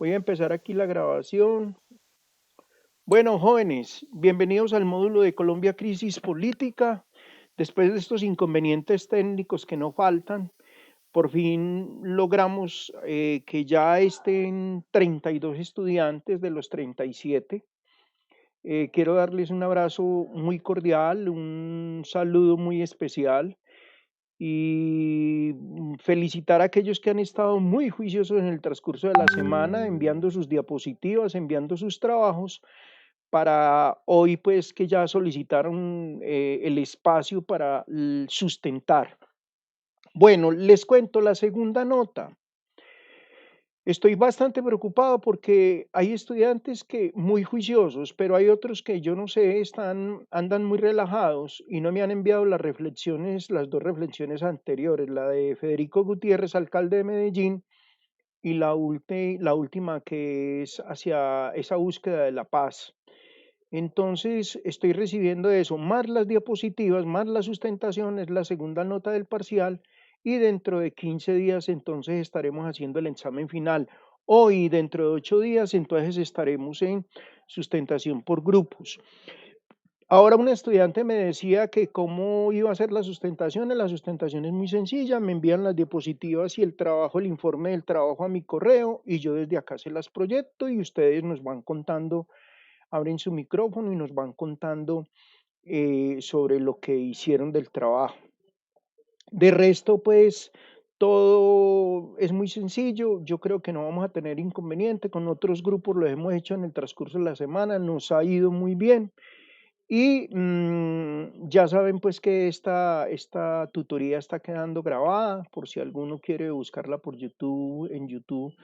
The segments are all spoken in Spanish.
Voy a empezar aquí la grabación. Bueno, jóvenes, bienvenidos al módulo de Colombia Crisis Política. Después de estos inconvenientes técnicos que no faltan, por fin logramos que ya estén 32 estudiantes de los 37. Quiero darles un abrazo muy cordial, un saludo muy especial y felicitar a aquellos que han estado muy juiciosos en el transcurso de la semana, enviando sus diapositivas, enviando sus trabajos, para hoy pues que ya solicitaron el espacio para sustentar. Bueno, les cuento la segunda nota. Estoy bastante preocupado porque hay estudiantes que muy juiciosos, pero hay otros que yo no sé, andan muy relajados y no me han enviado las reflexiones, las dos reflexiones anteriores, la de Federico Gutiérrez, alcalde de Medellín, y la última que es hacia esa búsqueda de la paz. Entonces estoy recibiendo eso, más las diapositivas, más la sustentación, es la segunda nota del parcial y dentro de 15 días entonces estaremos haciendo el examen final. Hoy, dentro de 8 días, entonces estaremos en sustentación por grupos. Ahora un estudiante me decía que cómo iba a hacer la sustentación es muy sencilla, me envían las diapositivas y el trabajo, el informe del trabajo a mi correo y yo desde acá se las proyecto y ustedes nos van contando, abren su micrófono y nos van contando sobre lo que hicieron del trabajo. De resto, pues todo es muy sencillo, yo creo que no vamos a tener inconveniente, con otros grupos lo hemos hecho en el transcurso de la semana, nos ha ido muy bien. Y ya saben pues que esta tutoría está quedando grabada, por si alguno quiere buscarla por YouTube, en YouTube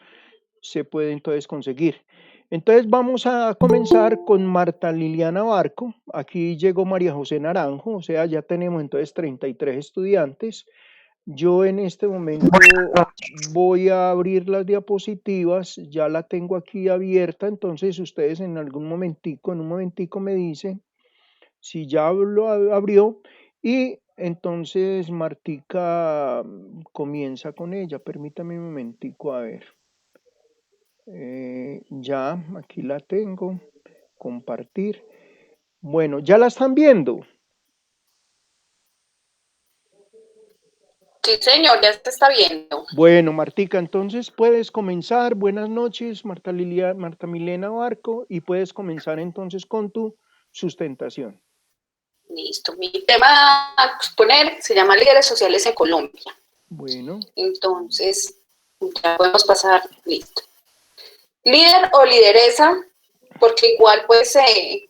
se puede entonces conseguir. Entonces vamos a comenzar con Marta Liliana Barco. Aquí llegó María José Naranjo, o sea, ya tenemos entonces 33 estudiantes. Yo en este momento voy a abrir las diapositivas, ya la tengo aquí abierta, entonces ustedes en algún momentico, en un momentico me dicen si ya lo abrió y entonces Martica comienza con ella. Permítame un momentico a ver. Ya, aquí la tengo. Compartir. Bueno, ya la están viendo. Sí, señor, ya se está viendo. Bueno, Martica, entonces puedes comenzar. Buenas noches, Marta Milena Barco, y puedes comenzar entonces con tu sustentación. Listo. Mi tema a exponer se llama Líderes Sociales en Colombia. Bueno. Entonces, ya podemos pasar. Listo. Líder o lideresa, porque igual pues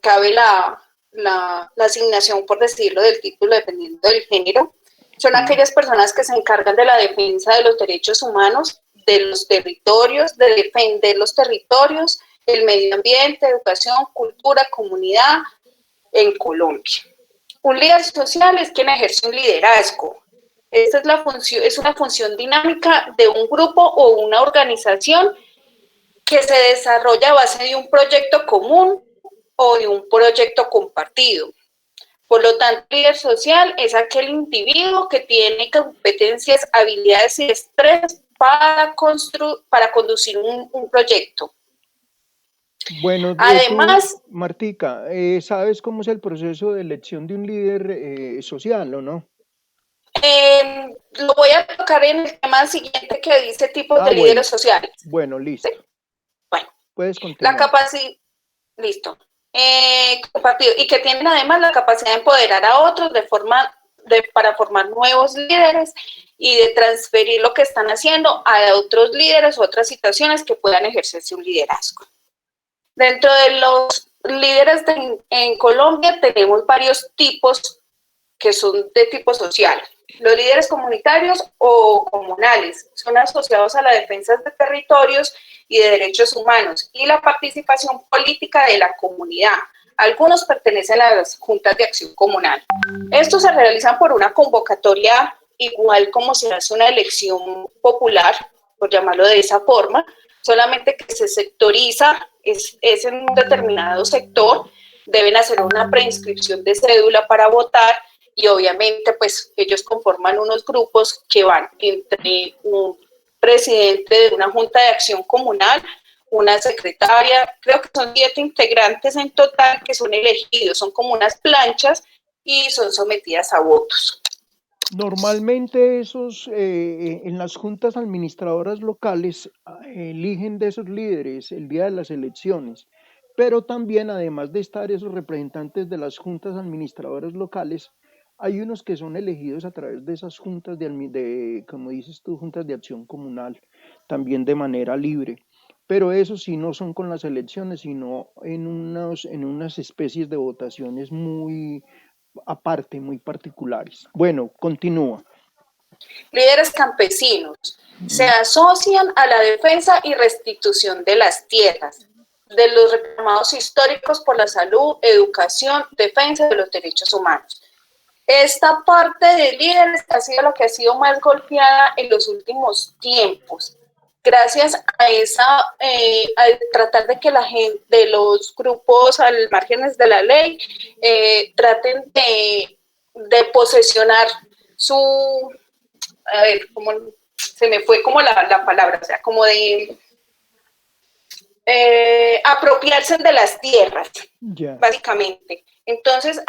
cabe la asignación, por decirlo, del título dependiendo del género. Son aquellas personas que se encargan de la defensa de los derechos humanos, de los territorios, de defender los territorios, el medio ambiente, educación, cultura, comunidad en Colombia. Un líder social es quien ejerce un liderazgo. Esta es la función, es una función dinámica de un grupo o una organización que se desarrolla a base de un proyecto común o de un proyecto compartido. Por lo tanto, el líder social es aquel individuo que tiene competencias, habilidades y destrezas para conducir un proyecto. Bueno, además, tú, Martica, ¿sabes cómo es el proceso de elección de un líder social o no? Lo voy a tocar en el tema siguiente que dice tipos de líderes sociales. Bueno, listo. ¿Sí? Bueno, puedes continuar. La capacidad, listo. Compartido, y que tienen además la capacidad de empoderar a otros para formar nuevos líderes y de transferir lo que están haciendo a otros líderes o otras situaciones que puedan ejercerse un liderazgo. Dentro de los líderes en Colombia tenemos varios tipos que son de tipo social. Los líderes comunitarios o comunales son asociados a la defensa de territorios y de derechos humanos y la participación política de la comunidad. Algunos pertenecen a las juntas de acción comunal. Estos se realizan por una convocatoria igual como se hace una elección popular, por llamarlo de esa forma, solamente que se sectoriza, es en un determinado sector, deben hacer una preinscripción de cédula para votar y obviamente pues ellos conforman unos grupos que van entre un presidente de una junta de acción comunal, una secretaria, creo que son 7 integrantes en total que son elegidos, son como unas planchas y son sometidas a votos. Normalmente en las juntas administradoras locales eligen de esos líderes el día de las elecciones, pero también además de estar esos representantes de las juntas administradoras locales, hay unos que son elegidos a través de esas juntas como dices tú, juntas de acción comunal, también de manera libre. Pero eso sí no son con las elecciones, sino en unas especies de votaciones muy aparte, muy particulares. Bueno, continúa. Líderes campesinos se asocian a la defensa y restitución de las tierras, de los reclamados históricos por la salud, educación, defensa de los derechos humanos. Esta parte de líderes ha sido lo que ha sido más golpeada en los últimos tiempos, gracias a a tratar de que la gente, de los grupos al márgenes de la ley, traten de posesionar su, a ver, como se me fue como la palabra, o sea, como de apropiarse de las tierras, básicamente. Entonces,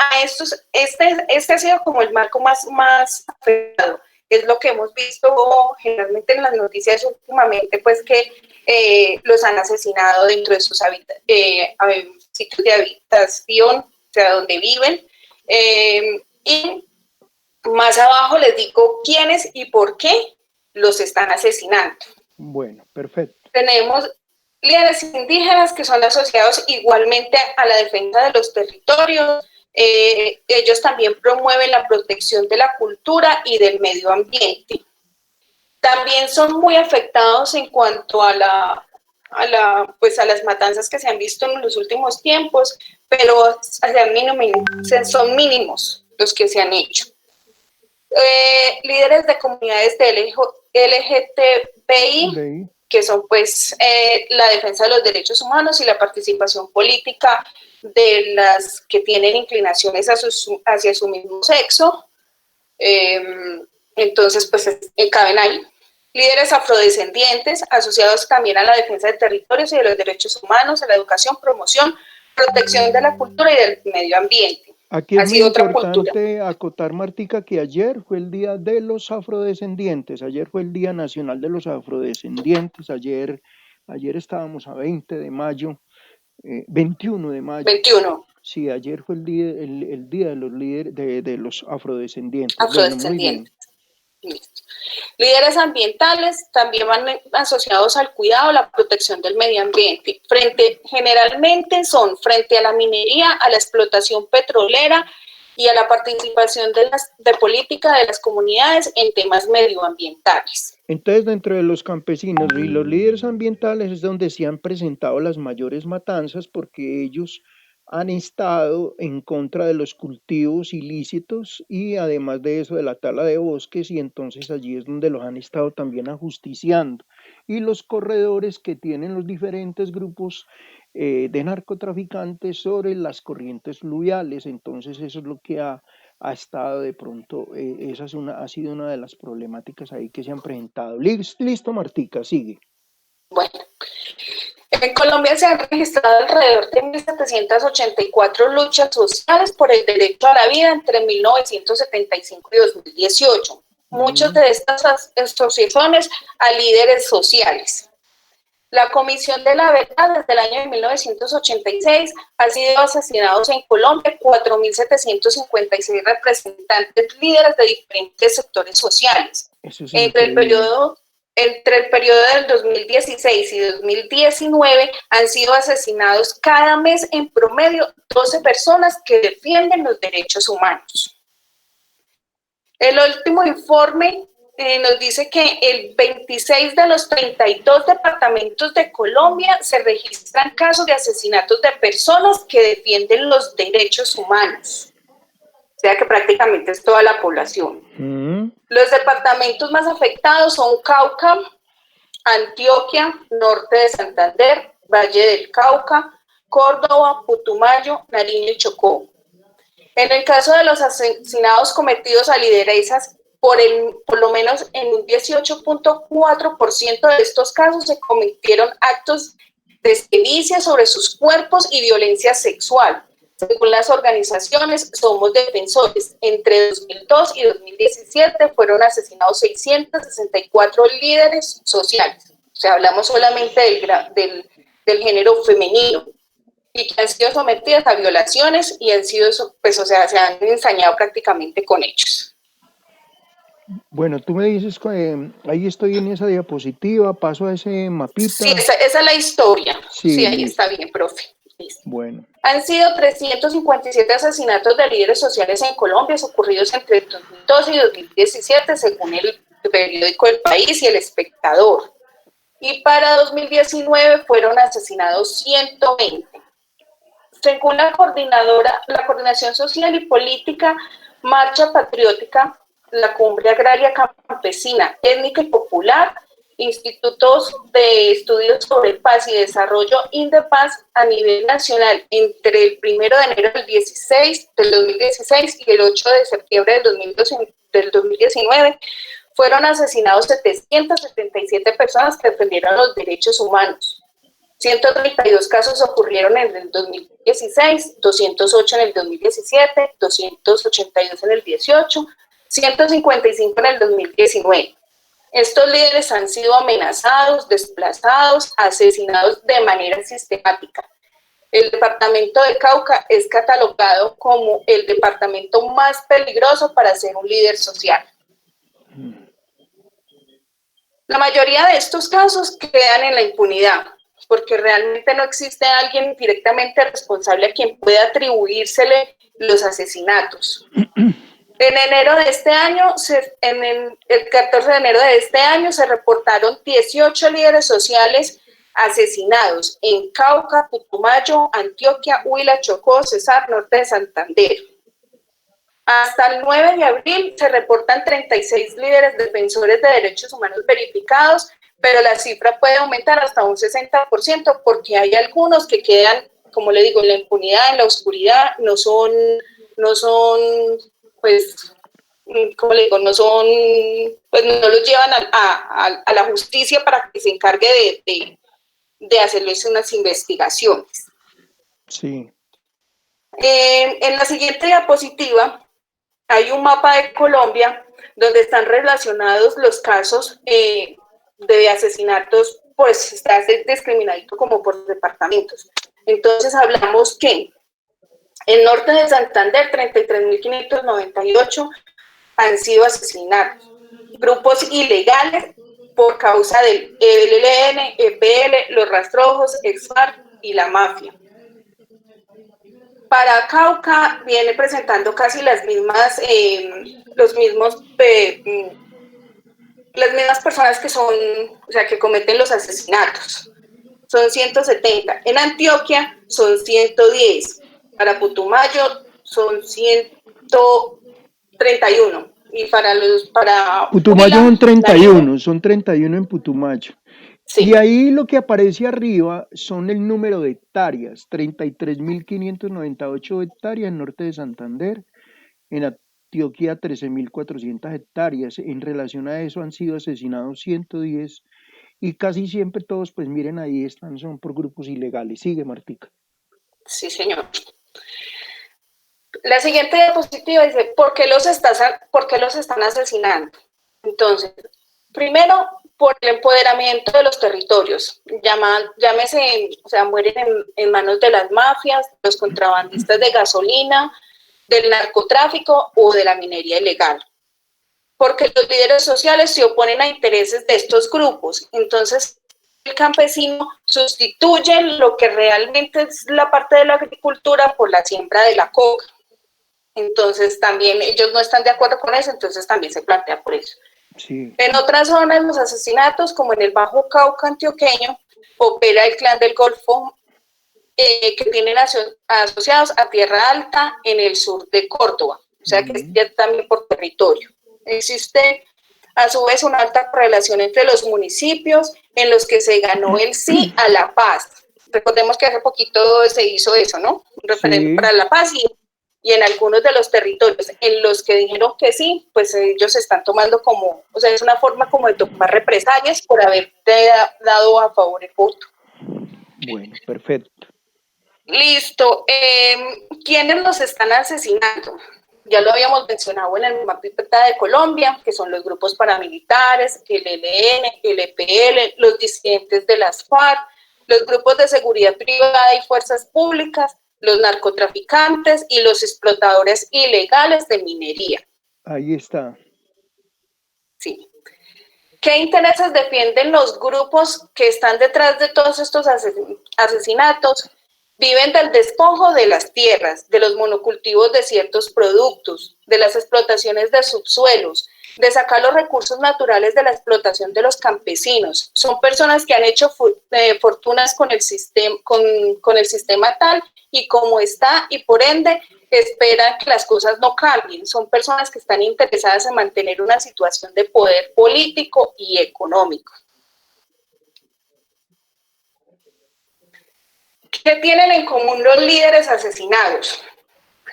este ha sido como el marco más afectado. Es lo que hemos visto generalmente en las noticias últimamente, pues que los han asesinado dentro de sus sitios de habitación, o sea, donde viven. Y más abajo les digo quiénes y por qué los están asesinando. Bueno, perfecto. Tenemos líderes indígenas que son asociados igualmente a la defensa de los territorios. Ellos también promueven la protección de la cultura y del medio ambiente. También son muy afectados en cuanto a las matanzas que se han visto en los últimos tiempos, pero son mínimos los que se han hecho. Líderes de comunidades de LGTBI, que son pues la defensa de los derechos humanos y la participación política de las que tienen inclinaciones hacia su mismo sexo. Entonces pues caben ahí. Líderes afrodescendientes asociados también a la defensa de territorios y de los derechos humanos, a la educación, promoción, protección de la cultura y del medio ambiente. Aquí es muy importante acotar, Martica, que ayer fue el Día de los Afrodescendientes, ayer fue el Día Nacional de los Afrodescendientes, ayer estábamos a 20 de mayo, 21 de mayo. 21. Sí, ayer fue el día de los líderes de los afrodescendientes. Bueno, muy bien. Listo. Líderes ambientales también van asociados al cuidado, la protección del medio ambiente. Generalmente son frente a la minería, a la explotación petrolera y a la participación de política de las comunidades en temas medioambientales. Entonces, dentro de los campesinos y los líderes ambientales es donde se han presentado las mayores matanzas, porque ellos han estado en contra de los cultivos ilícitos y además de eso de la tala de bosques, y entonces allí es donde los han estado también ajusticiando. Y los corredores que tienen los diferentes grupos de narcotraficantes sobre las corrientes fluviales, entonces eso es lo que ha estado de pronto, esa ha sido una de las problemáticas ahí que se han presentado. Listo, Martica, sigue. Bueno. En Colombia se han registrado alrededor de 1.784 luchas sociales por el derecho a la vida entre 1975 y 2018. Muchas de estas asociaciones a líderes sociales. La Comisión de la Verdad desde el año de 1986 ha sido asesinados en Colombia 4.756 representantes líderes de diferentes sectores sociales. Entre el periodo del 2016 y 2019 han sido asesinados cada mes en promedio 12 personas que defienden los derechos humanos. El último informe nos dice que el 26 de los 32 departamentos de Colombia se registran casos de asesinatos de personas que defienden los derechos humanos. O sea que prácticamente es toda la población. Los departamentos más afectados son Cauca, Antioquia, Norte de Santander, Valle del Cauca, Córdoba, Putumayo, Nariño y Chocó. En el caso de los asesinados cometidos a lideresas, por lo menos en un 18.4% de estos casos se cometieron actos de sevicia sobre sus cuerpos y violencia sexual. Según las organizaciones, Somos Defensores. Entre 2002 y 2017 fueron asesinados 664 líderes sociales. O sea, hablamos solamente del género femenino, y que han sido sometidas a violaciones y han sido, pues, o sea, se han ensañado prácticamente con hechos. Bueno, tú me dices que ahí estoy en esa diapositiva, paso a ese mapita. Sí, esa es la historia. Sí, ahí listo. está bien, profe. Listo. Bueno. Han sido 357 asesinatos de líderes sociales en Colombia ocurridos entre 2012 y 2017, según el periódico El País y El Espectador. Y para 2019 fueron asesinados 120. Según la Coordinación Social y Política Marcha Patriótica, la Cumbre Agraria Campesina, Étnica y Popular, institutos de estudios sobre paz y desarrollo INDEPAZ a nivel nacional entre el 1 de enero del 2016 y el 8 de septiembre del 2019, fueron asesinados 777 personas que defendieron los derechos humanos. 132 casos ocurrieron en el 2016, 208 en el 2017, 282 en el 18, 155 en el 2019. Estos líderes han sido amenazados, desplazados, asesinados de manera sistemática. El departamento de Cauca es catalogado como el departamento más peligroso para ser un líder social. La mayoría de estos casos quedan en la impunidad, porque realmente no existe alguien directamente responsable a quien pueda atribuírsele los asesinatos. En enero de este año, el 14 de enero de este año, se reportaron 18 líderes sociales asesinados en Cauca, Putumayo, Antioquia, Huila, Chocó, Cesar, Norte de Santander. Hasta el 9 de abril se reportan 36 líderes defensores de derechos humanos verificados, pero la cifra puede aumentar hasta un 60% porque hay algunos que quedan, como le digo, en la impunidad, en la oscuridad, no son pues, como le digo, no los llevan a la justicia para que se encargue de hacerles unas investigaciones. Sí. En la siguiente diapositiva hay un mapa de Colombia donde están relacionados los casos de asesinatos, pues está discriminado como por departamentos. Entonces hablamos que el norte de Santander, 33.598 han sido asesinados. Grupos ilegales por causa del ELN, EPL, los rastrojos, EXFARC y la mafia. Para Cauca viene presentando casi las mismas, las mismas personas que son, o sea, que cometen los asesinatos. Son 170. En Antioquia son 110. Para Putumayo son 131. Y para Putumayo son 31, son 31 en Putumayo. Sí. Y ahí lo que aparece arriba son el número de hectáreas, 33.598 hectáreas en norte de Santander, en Antioquia 13.400 hectáreas. En relación a eso han sido asesinados 110 y casi siempre todos, pues miren, ahí están, son por grupos ilegales. Sigue, Martica. Sí, señor. La siguiente diapositiva dice, ¿por qué los están asesinando? Entonces, primero, por el empoderamiento de los territorios. Llámese, o sea, mueren en manos de las mafias, los contrabandistas de gasolina, del narcotráfico o de la minería ilegal. Porque los líderes sociales se oponen a intereses de estos grupos. Entonces, el campesino sustituye lo que realmente es la parte de la agricultura por la siembra de la coca. Entonces también ellos no están de acuerdo con eso, entonces también se plantea por eso. Sí. En otras zonas, los asesinatos, como en el Bajo Cauca antioqueño, opera el Clan del Golfo, que tienen asociados a Tierra Alta en el sur de Córdoba, o sea que es ya también por territorio. Existe a su vez una alta correlación entre los municipios en los que se ganó el sí a la paz. Recordemos que hace poquito se hizo eso, ¿no? Un referéndum para la paz y en algunos de los territorios en los que dijeron que sí, pues ellos están tomando como, o sea, es una forma como de tomar represalias por haberte dado a favor el voto. Bueno, perfecto. Listo. ¿Quiénes los están asesinando? Ya lo habíamos mencionado en el mapita de Colombia, que son los grupos paramilitares, el ELN, el EPL, los disidentes de las FARC, los grupos de seguridad privada y fuerzas públicas, los narcotraficantes y los explotadores ilegales de minería. Ahí está. Sí. ¿Qué intereses defienden los grupos que están detrás de todos estos asesinatos? Viven del despojo de las tierras, de los monocultivos de ciertos productos, de las explotaciones de subsuelos, de sacar los recursos naturales de la explotación de los campesinos. Son personas que han hecho fortunas con el sistema tal y como está, y por ende esperan que las cosas no cambien. Son personas que están interesadas en mantener una situación de poder político y económico. ¿Qué tienen en común los líderes asesinados?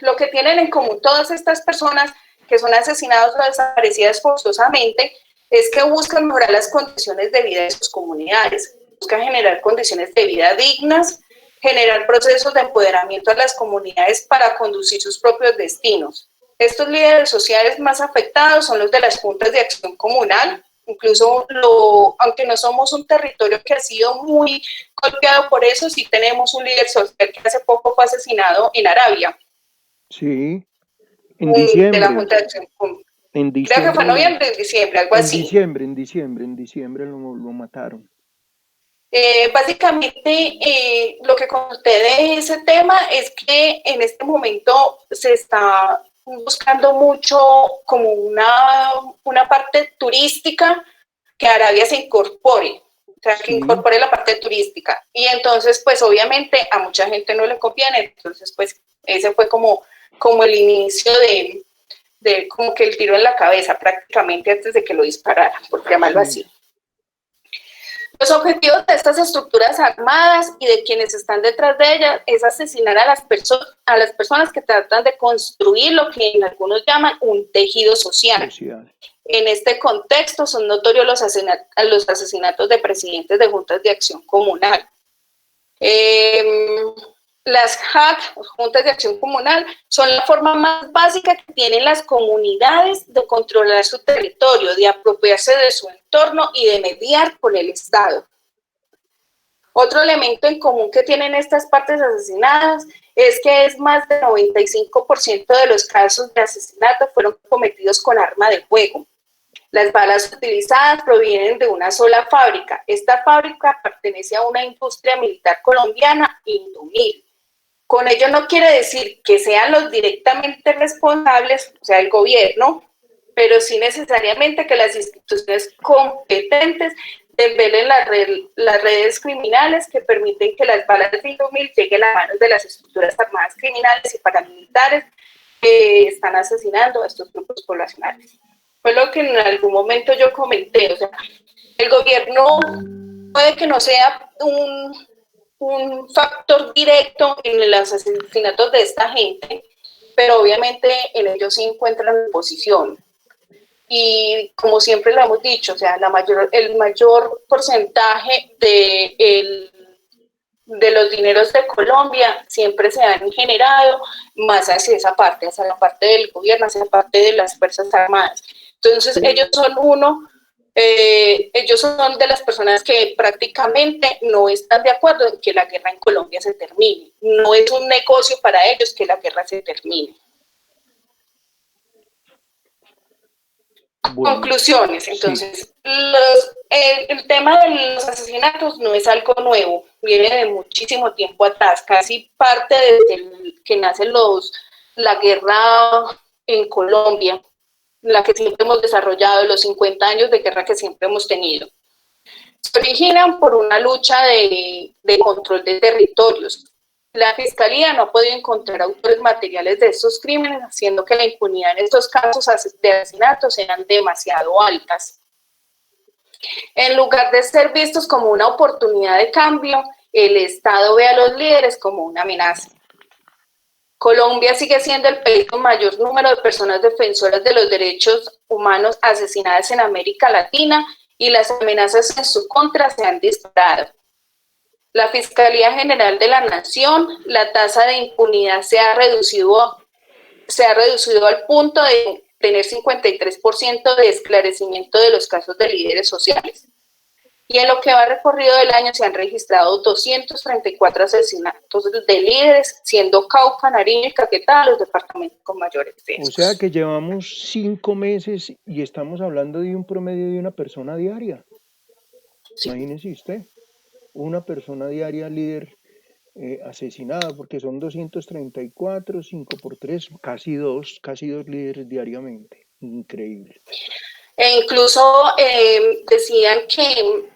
Lo que tienen en común todas estas personas que son asesinadas o desaparecidas forzosamente es que buscan mejorar las condiciones de vida de sus comunidades, buscan generar condiciones de vida dignas, generar procesos de empoderamiento a las comunidades para conducir sus propios destinos. Estos líderes sociales más afectados son los de las juntas de acción comunal. Incluso, aunque no somos un territorio que ha sido muy golpeado por eso, sí tenemos un líder social que hace poco fue asesinado en Arabia. Sí, en diciembre. De la Junta de Acción Comunal. En diciembre. Creo que fue en noviembre, en diciembre, algo así. En diciembre lo mataron. Básicamente, lo que conté de ese tema es que en este momento se está buscando mucho como una parte turística que Arabia se incorpore, o sea, que incorpore la parte turística. Y entonces, pues obviamente a mucha gente no le conviene, entonces pues ese fue como el inicio de como que el tiro en la cabeza prácticamente antes de que lo dispararan, por llamarlo así. Los objetivos de estas estructuras armadas y de quienes están detrás de ellas es asesinar a las personas que tratan de construir lo que algunos llaman un tejido social. En este contexto son notorios los asesinatos de presidentes de juntas de acción comunal. Las JAC, Juntas de Acción Comunal, son la forma más básica que tienen las comunidades de controlar su territorio, de apropiarse de su entorno y de mediar con el Estado. Otro elemento en común que tienen estas partes asesinadas es que es más del 95% de los casos de asesinato fueron cometidos con arma de fuego. Las balas utilizadas provienen de una sola fábrica. Esta fábrica pertenece a una industria militar colombiana, Indomil. Con ello no quiere decir que sean los directamente responsables, o sea, el gobierno, pero sí necesariamente que las instituciones competentes desvelen las redes criminales que permiten que las balas de Indomil lleguen a manos de las estructuras armadas criminales y paramilitares que están asesinando a estos grupos poblacionales. Fue lo que en algún momento yo comenté, o sea, el gobierno puede que no sea un factor directo en los asesinatos de esta gente, pero obviamente en ellos sí encuentran oposición. Y como siempre lo hemos dicho, o sea, el mayor porcentaje de los dineros de Colombia siempre se han generado más hacia esa parte, hacia la parte del gobierno, hacia la parte de las Fuerzas Armadas. Entonces ellos son de las personas que prácticamente no están de acuerdo en que la guerra en Colombia se termine. No es un negocio para ellos que la guerra se termine. Bueno, conclusiones, entonces, sí. El tema de los asesinatos no es algo nuevo, viene de muchísimo tiempo atrás, casi parte desde que nace la guerra en Colombia, la que siempre hemos desarrollado, los 50 años de guerra que siempre hemos tenido. Se originan por una lucha de control de territorios. La Fiscalía no ha podido encontrar autores materiales de estos crímenes, haciendo que la impunidad en estos casos de asesinatos sean demasiado altas. En lugar de ser vistos como una oportunidad de cambio, el Estado ve a los líderes como una amenaza. Colombia sigue siendo el país con mayor número de personas defensoras de los derechos humanos asesinadas en América Latina y las amenazas en su contra se han disparado. La Fiscalía General de la Nación, la tasa de impunidad se ha reducido al punto de tener 53% de esclarecimiento de los casos de líderes sociales. Y en lo que va recorrido del año se han registrado 234 asesinatos de líderes, siendo Cauca, Nariño y Caquetá los departamentos con mayores O sea riesgos. que llevamos 5 meses y estamos hablando de un promedio de una persona diaria. Sí. Imagínese usted, una persona diaria líder asesinada, porque son 234, 5 por 3, casi dos líderes diariamente. Increíble. E incluso decían que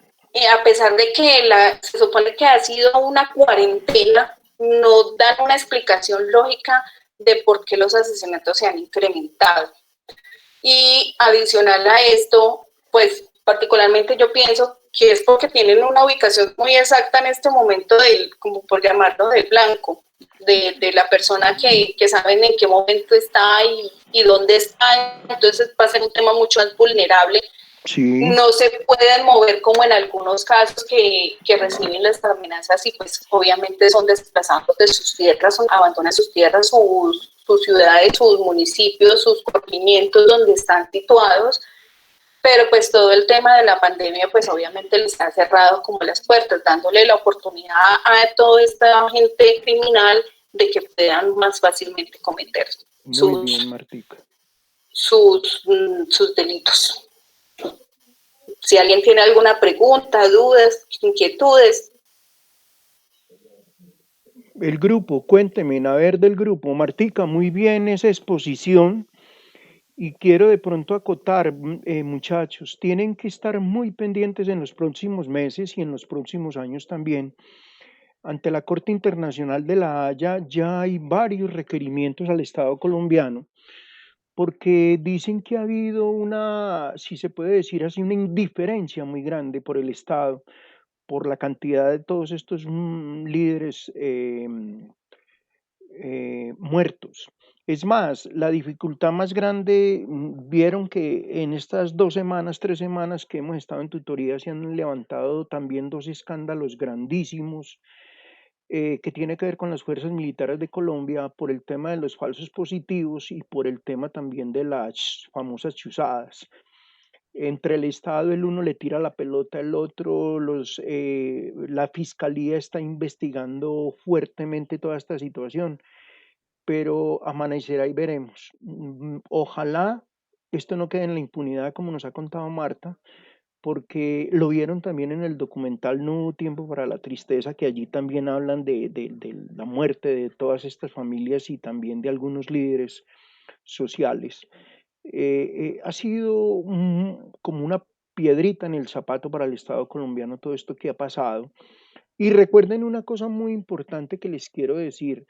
a pesar de que se supone que ha sido una cuarentena, no dan una explicación lógica de por qué los asesinatos se han incrementado. Y adicional a esto, pues particularmente yo pienso que es porque tienen una ubicación muy exacta en este momento del, como por llamarlo, del blanco, de la persona que saben en qué momento está y dónde está, entonces va a ser un tema mucho más vulnerable. Sí. No se pueden mover como en algunos casos que reciben las amenazas y pues obviamente son desplazados de sus tierras, abandonan sus tierras, sus ciudades, sus municipios, sus corregimientos donde están situados, pero pues todo el tema de la pandemia pues obviamente les ha cerrado como las puertas, dándole la oportunidad a toda esta gente criminal de que puedan más fácilmente cometer Muy bien, Martica. sus delitos. Si alguien tiene alguna pregunta, dudas, inquietudes. El grupo, cuénteme, a ver del grupo. Martica, muy bien esa exposición. Y quiero de pronto acotar, muchachos, tienen que estar muy pendientes en los próximos meses y en los próximos años también. Ante la Corte Internacional de la Haya ya hay varios requerimientos al Estado colombiano porque dicen que ha habido una, si se puede decir así, una indiferencia muy grande por el Estado, por la cantidad de todos estos líderes muertos. Es más, la dificultad más grande, vieron que en estas 2 semanas, 3 semanas que hemos estado en tutoría se han levantado también dos escándalos grandísimos que tiene que ver con las fuerzas militares de Colombia por el tema de los falsos positivos y por el tema también de las famosas chuzadas. Entre el Estado, el uno le tira la pelota al otro, la fiscalía está investigando fuertemente toda esta situación, pero amanecerá y veremos. Ojalá esto no quede en la impunidad como nos ha contado Marta, porque lo vieron también en el documental No hubo tiempo para la tristeza, que allí también hablan de la muerte de todas estas familias y también de algunos líderes sociales. Ha sido como una piedrita en el zapato para el Estado colombiano todo esto que ha pasado. Y recuerden una cosa muy importante que les quiero decir,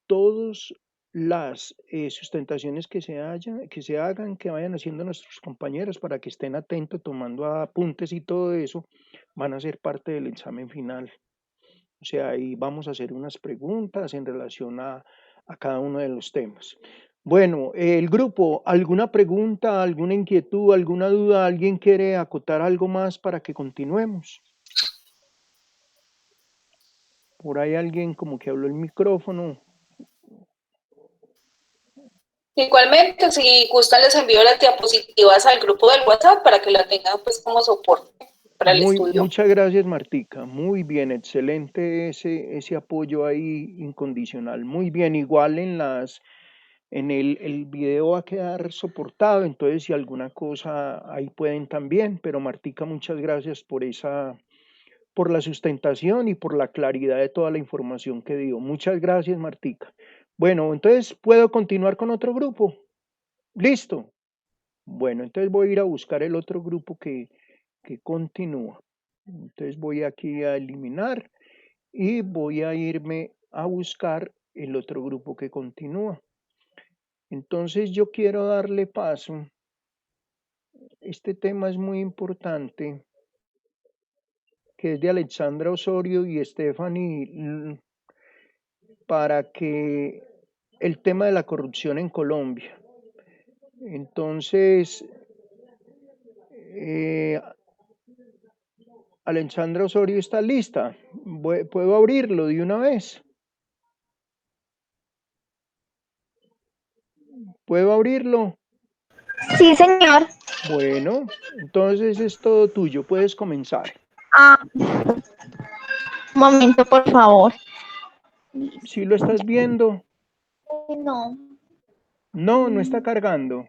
todas las sustentaciones que se hagan, que vayan haciendo nuestros compañeros para que estén atentos, tomando apuntes y todo eso, van a ser parte del examen final. O sea, ahí vamos a hacer unas preguntas en relación a cada uno de los temas. Bueno, el grupo, ¿alguna pregunta, alguna inquietud, alguna duda? ¿Alguien quiere acotar algo más para que continuemos? Por ahí alguien como que habló el micrófono. Igualmente, si gustan, les envío las diapositivas al grupo del WhatsApp para que la tengan pues como soporte para el estudio. Muchas gracias, Martica. Muy bien, excelente ese apoyo ahí incondicional. Muy bien, igual en el video va a quedar soportado, entonces si alguna cosa ahí pueden también, pero Martica, muchas gracias por la sustentación y por la claridad de toda la información que dio. Muchas gracias, Martica. Bueno, entonces puedo continuar con otro grupo. ¿Listo? Bueno, entonces voy a ir a buscar el otro grupo que continúa. Entonces voy aquí a eliminar y voy a irme a buscar el otro grupo que continúa. Entonces yo quiero darle paso. Este tema es muy importante, que es de Alexandra Osorio y Stephanie, para que el tema de la corrupción en Colombia. Entonces, Alexandra Osorio está lista. ¿Puedo abrirlo de una vez? ¿Puedo abrirlo? Sí, señor. Bueno, entonces es todo tuyo. Puedes comenzar. Un momento, por favor. ¿Sí lo estás viendo? No, No, no está cargando.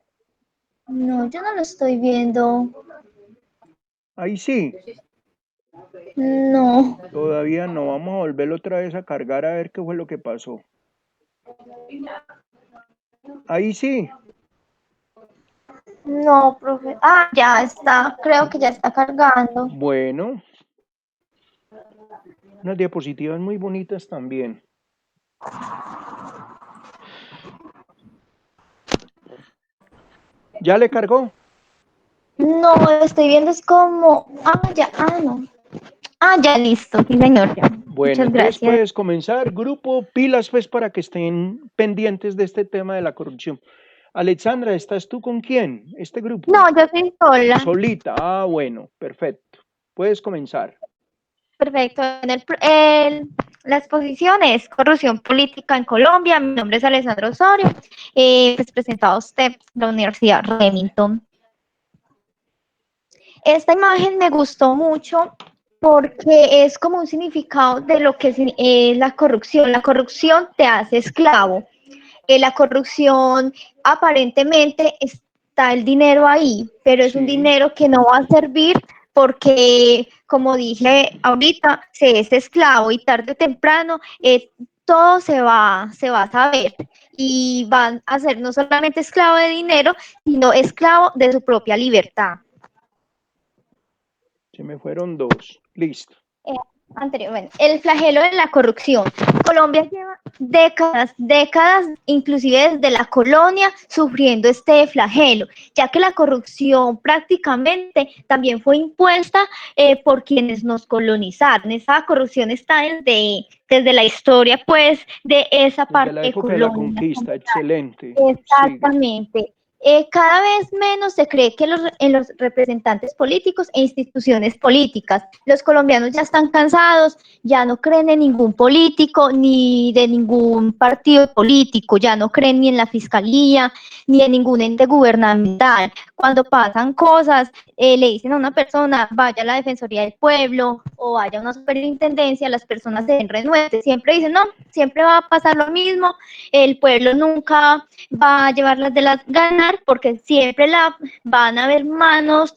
no, yo no lo estoy viendo. Ahí sí. No, Todavía no. Vamos a volverlo otra vez a cargar a ver qué fue lo que pasó. Ahí sí. no, profe. Ya está, creo que ya está cargando. Bueno, unas diapositivas muy bonitas también. ¿Ya le cargó? No, lo estoy viendo, es como. No. Ya listo, sí, señor, ya. Bueno, Muchas entonces gracias. puedes comenzar. Grupo, pilas pues para que estén pendientes de este tema de la corrupción. Alexandra, ¿estás tú con quién? ¿Este grupo? No, yo soy sola. Solita. Bueno, perfecto. Puedes comenzar. Perfecto. La exposición es Corrupción Política en Colombia. Mi nombre es Alessandra Osorio. Pues presentado a usted la Universidad Remington. Esta imagen me gustó mucho porque es como un significado de lo que es la corrupción. La corrupción te hace esclavo. La corrupción aparentemente está el dinero ahí, pero es un Sí, dinero que no va a servir porque, como dije ahorita, se es esclavo y tarde o temprano todo se va a saber y van a ser no solamente esclavo de dinero, sino esclavo de su propia libertad. se me fueron dos. Listo. Bueno, el flagelo de la corrupción. Colombia lleva décadas, inclusive desde la colonia, sufriendo este flagelo, ya que la corrupción prácticamente también fue impuesta por quienes nos colonizaron. Esa corrupción está desde la historia, pues, de esa Desde parte la de época de la colonia. conquista, excelente. Sigue. Exactamente. Cada vez menos se cree que en los representantes políticos e instituciones políticas. Los colombianos ya están cansados, ya no creen en ningún político ni de ningún partido político, ya no creen ni en la fiscalía ni en ningún ente gubernamental. Cuando pasan cosas, le dicen a una persona, vaya a la Defensoría del Pueblo o vaya a una superintendencia, las personas se ven renuentes. Siempre dicen, no, siempre va a pasar lo mismo, el pueblo nunca va a llevarlas de las ganar porque siempre van a haber manos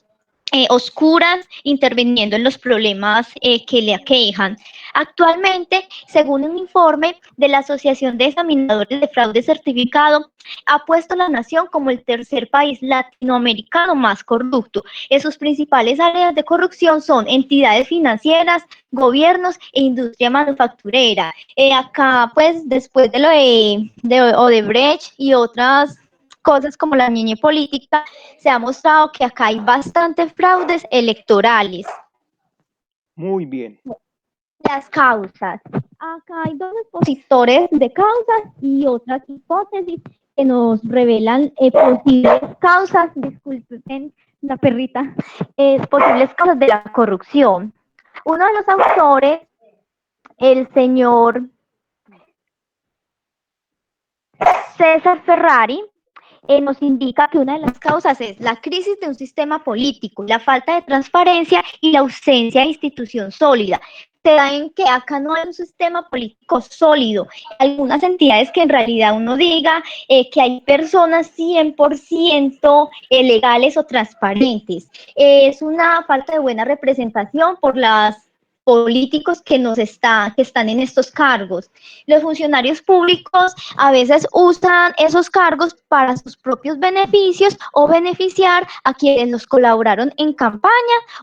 oscuras interviniendo en los problemas que le aquejan. Actualmente, según un informe de la Asociación de Examinadores de Fraude Certificado, ha puesto a la nación como el tercer país latinoamericano más corrupto. Sus principales áreas de corrupción son entidades financieras, gobiernos e industria manufacturera. Acá, pues, después de lo de Odebrecht y otras cosas como la niña política, se ha mostrado que acá hay bastantes fraudes electorales. Muy bien. Las causas. Acá hay dos expositores de causas y otras hipótesis que nos revelan posibles causas, disculpen la perrita, posibles causas de la corrupción. Uno de los autores, el señor César Ferrari, nos indica que una de las causas es la crisis de un sistema político, la falta de transparencia y la ausencia de institución sólida. Se da en que acá no hay un sistema político sólido. Algunas entidades que en realidad uno diga que hay personas 100% legales o transparentes. Es una falta de buena representación por las políticos que están en estos cargos. Los funcionarios públicos a veces usan esos cargos para sus propios beneficios o beneficiar a quienes los colaboraron en campaña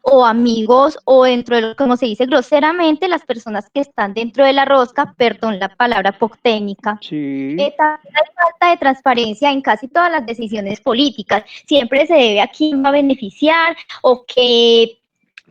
o amigos o dentro de lo, como se dice groseramente, las personas que están dentro de la rosca, perdón la palabra poco técnica. Sí. También hay falta de transparencia en casi todas las decisiones políticas. Siempre se debe a quién va a beneficiar o qué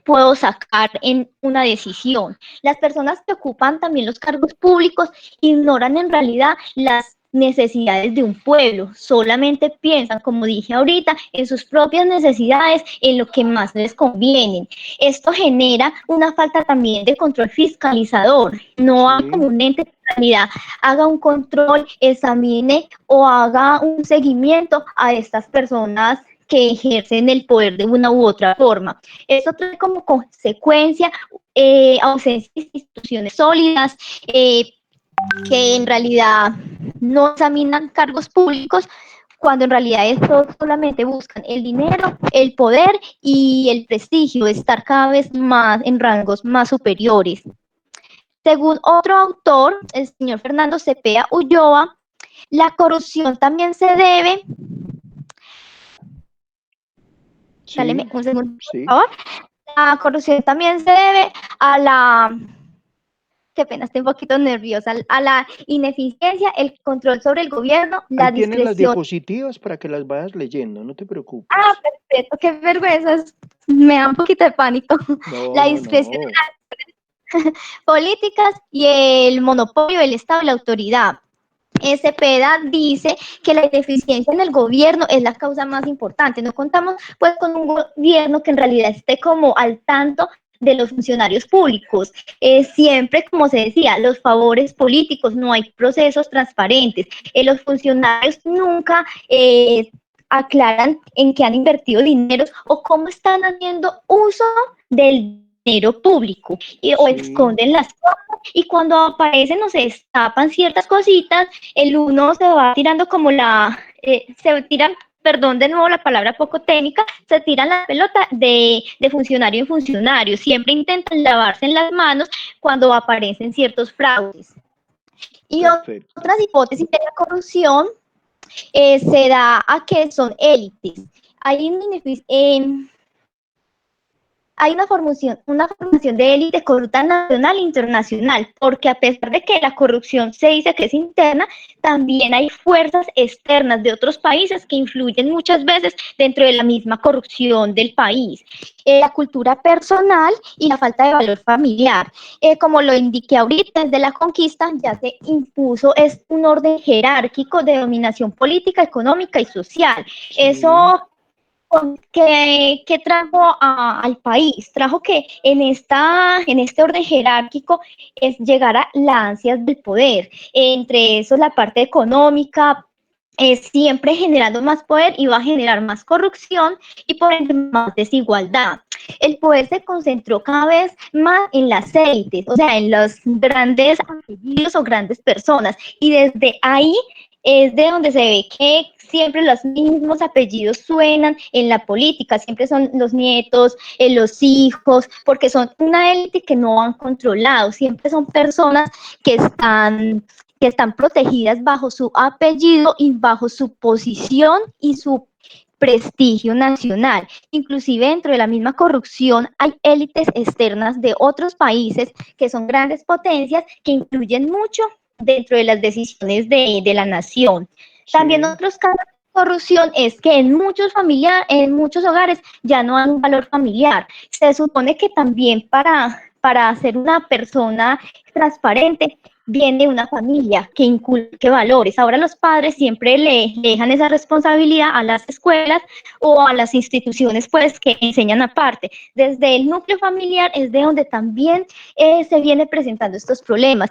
puedo sacar en una decisión. Las personas que ocupan también los cargos públicos ignoran en realidad las necesidades de un pueblo, solamente piensan, como dije ahorita, en sus propias necesidades, en lo que más les conviene. Esto genera una falta también de control fiscalizador. No hay como un ente de sanidad haga un control, examine o haga un seguimiento a estas personas que ejercen el poder de una u otra forma. Eso trae como consecuencia ausencia de instituciones sólidas, que en realidad no examinan cargos públicos, cuando en realidad estos solamente buscan el dinero, el poder y el prestigio, estar cada vez más en rangos más superiores. Según otro autor, el señor Fernando Cepeda Ulloa, la corrupción también se debe, Sí, dale un segundo, por sí. favor, la corrupción también se debe a la, qué pena, estoy un poquito nerviosa, a la ineficiencia, el control sobre el gobierno, Ahí la tienes las discreción. diapositivas para que las vayas leyendo, no te preocupes. Ah, perfecto, qué vergüenza, me da un poquito de pánico. No, La no, discreción no. políticas y el monopolio del Estado y la autoridad. Cepeda dice que la ineficiencia en el gobierno es la causa más importante. No contamos pues con un gobierno que en realidad esté como al tanto de los funcionarios públicos. Siempre, como se decía, los favores políticos, no hay procesos transparentes. Los funcionarios nunca aclaran en qué han invertido dinero o cómo están haciendo uso del dinero público o Sí, esconden las cosas y cuando aparecen o se destapan ciertas cositas, el uno se va tirando como se tiran, perdón de nuevo la palabra poco técnica, se tiran la pelota de funcionario en funcionario, siempre intentan lavarse en las manos cuando aparecen ciertos fraudes. Y perfecto. otras hipótesis de la corrupción se da a que son élites. Hay un hay una formación de élite corrupta nacional e internacional, porque a pesar de que la corrupción se dice que es interna, también hay fuerzas externas de otros países que influyen muchas veces dentro de la misma corrupción del país. La cultura personal y la falta de valor familiar. Como lo indiqué ahorita, desde la conquista ya se impuso es un orden jerárquico de dominación política, económica y social. Sí, Eso que trajo al país, trajo que en este orden jerárquico es llegar a las ansias del poder, entre eso la parte económica, siempre generando más poder y va a generar más corrupción y por ende más desigualdad. El poder se concentró cada vez más en las élites, o sea, en los grandes apellidos o grandes personas y desde ahí es de donde se ve que siempre los mismos apellidos suenan en la política, siempre son los nietos, los hijos, porque son una élite que no han controlado, siempre son personas que están protegidas bajo su apellido y bajo su posición y su prestigio nacional. Inclusive dentro de la misma corrupción hay élites externas de otros países que son grandes potencias que influyen mucho dentro de las decisiones de la nación. También sí. otros casos de corrupción es que en muchos hogares ya no hay un valor familiar. Se supone que también para ser una persona transparente viene una familia que inculque valores. Ahora los padres siempre le dejan esa responsabilidad a las escuelas o a las instituciones pues que enseñan aparte. Desde el núcleo familiar es de donde también se viene presentando estos problemas.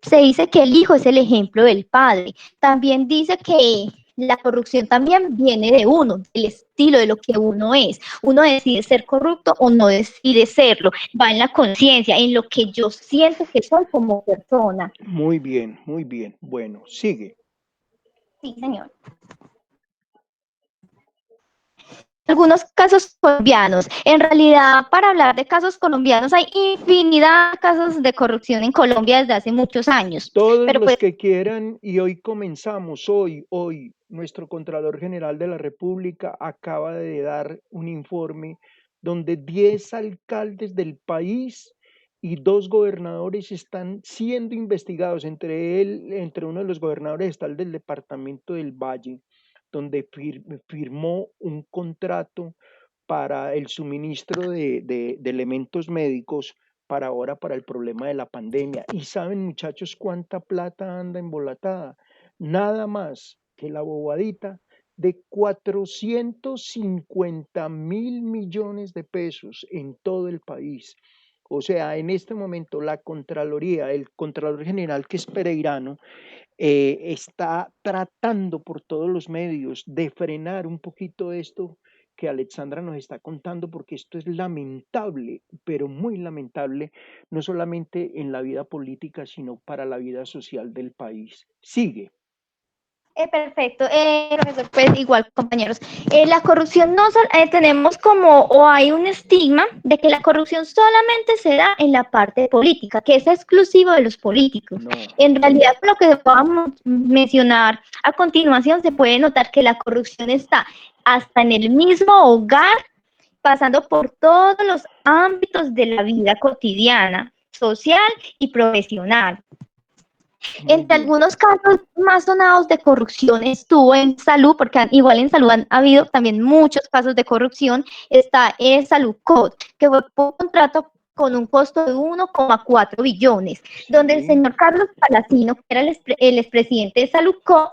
Se dice que el hijo es el ejemplo del padre. También dice que la corrupción también viene de uno, del estilo de lo que uno es. Uno decide ser corrupto o no decide serlo. Va en la conciencia, en lo que yo siento que soy como persona. Muy bien, muy bien. Bueno, sigue. Sí, señor. Algunos casos colombianos. En realidad, para hablar de casos colombianos, hay infinidad de casos de corrupción en Colombia desde hace muchos años. Todos Pero los pues que quieran, y hoy comenzamos, hoy, nuestro Contralor General de la República acaba de dar un informe donde 10 alcaldes del país y 2 gobernadores están siendo investigados. Entre uno de los gobernadores está el del departamento del Valle, donde firmó un contrato para el suministro de elementos médicos para ahora, para el problema de la pandemia. Y saben, muchachos, cuánta plata anda embolatada. nada más que la bobadita de 450.000 millones de pesos en todo el país. O sea, en este momento la Contraloría, el Contralor General, que es Pereirano, está tratando por todos los medios de frenar un poquito esto que Alexandra nos está contando, porque esto es lamentable, pero muy lamentable, no solamente en la vida política, sino para la vida social del país. Sigue. Perfecto, profesor, pues igual, compañeros. La corrupción no tenemos como, o hay un estigma de que la corrupción solamente se da en la parte política, que es exclusivo de los políticos. No. En realidad, lo que vamos a mencionar a continuación, se puede notar que la corrupción está hasta en el mismo hogar, pasando por todos los ámbitos de la vida cotidiana, social y profesional. Muy Entre bien. algunos casos más sonados de corrupción estuvo en salud, porque igual en salud han habido también muchos casos de corrupción. Está el Saludcot, que fue por un contrato con un costo de 1,4 billones, donde el Sí. señor Carlos Palacino, que era el expresidente de Saludcot,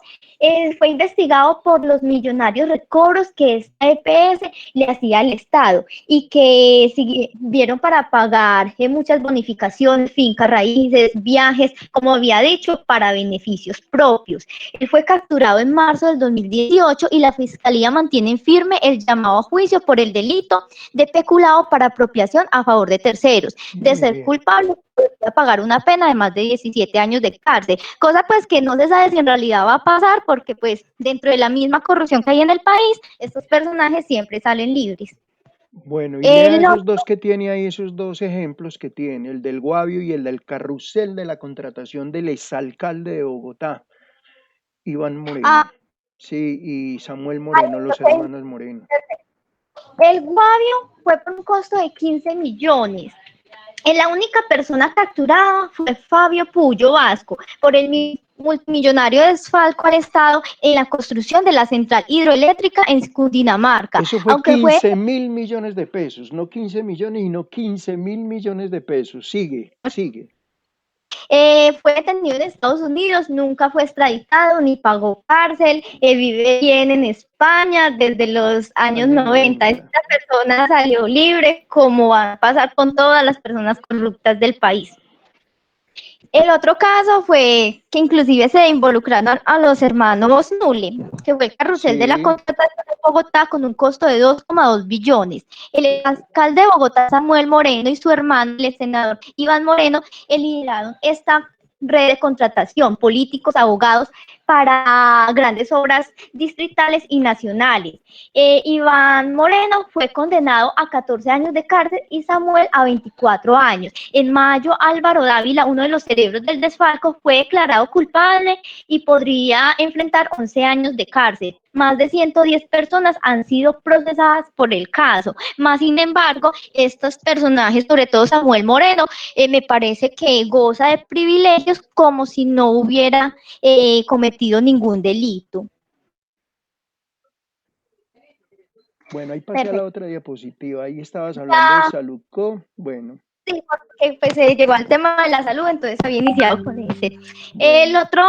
fue investigado por los millonarios recobros que esta EPS le hacía al Estado y que sirvieron para pagar muchas bonificaciones, fincas raíces, viajes, como había dicho, para beneficios propios. Él fue capturado en marzo del 2018 y la Fiscalía mantiene firme el llamado a juicio por el delito de peculado para apropiación a favor de terceros. De Muy ser bien. culpable, podría pagar una pena de más de 17 años de cárcel, cosa pues que no se sabe si en realidad va a pasar, porque pues dentro de la misma corrupción que hay en el país, estos personajes siempre salen libres. Bueno, y lea esos Otro, dos que tiene ahí, esos dos ejemplos que tiene, el del Guavio y el del carrusel de la contratación del exalcalde de Bogotá, Iván Moreno. Sí, y Samuel Moreno, los hermanos Moreno. el Guavio fue por un costo de 15 millones. La única persona capturada fue Fabio Puyo Vasco por el multimillonario desfalco al Estado en la construcción de la central hidroeléctrica en Cundinamarca. Eso fue Aunque fue 15.000 millones de pesos, no 15 millones, sino 15.000 millones de pesos. Sigue, sigue. fue detenido en Estados Unidos, nunca fue extraditado ni pagó cárcel, vive bien en España desde los años Años 90. 90. Esta persona salió libre, como va a pasar con todas las personas corruptas del país. El otro caso fue que inclusive se involucraron a los hermanos Nule, que fue el carrusel de la Sí, contratación de Bogotá con un costo de 2,2 billones. El alcalde de Bogotá, Samuel Moreno, y su hermano, el senador Iván Moreno, lideraron esta red de contratación, políticos, abogados, para grandes obras distritales y nacionales. Iván Moreno fue condenado a 14 años de cárcel y Samuel a 24 años. En mayo, Álvaro Dávila, uno de los cerebros del desfalco, fue declarado culpable y podría enfrentar 11 años de cárcel. Más de 110 personas han sido procesadas por el caso. Más sin embargo, estos personajes, sobre todo Samuel Moreno, me parece que goza de privilegios como si no hubiera cometido ningún delito. bueno, ahí pasé a la Perfecto. otra diapositiva. Ahí estabas hablando de Saludco. Bueno, Sí, porque pues se llegó al tema de la salud, entonces había iniciado con ese. El bueno. otro,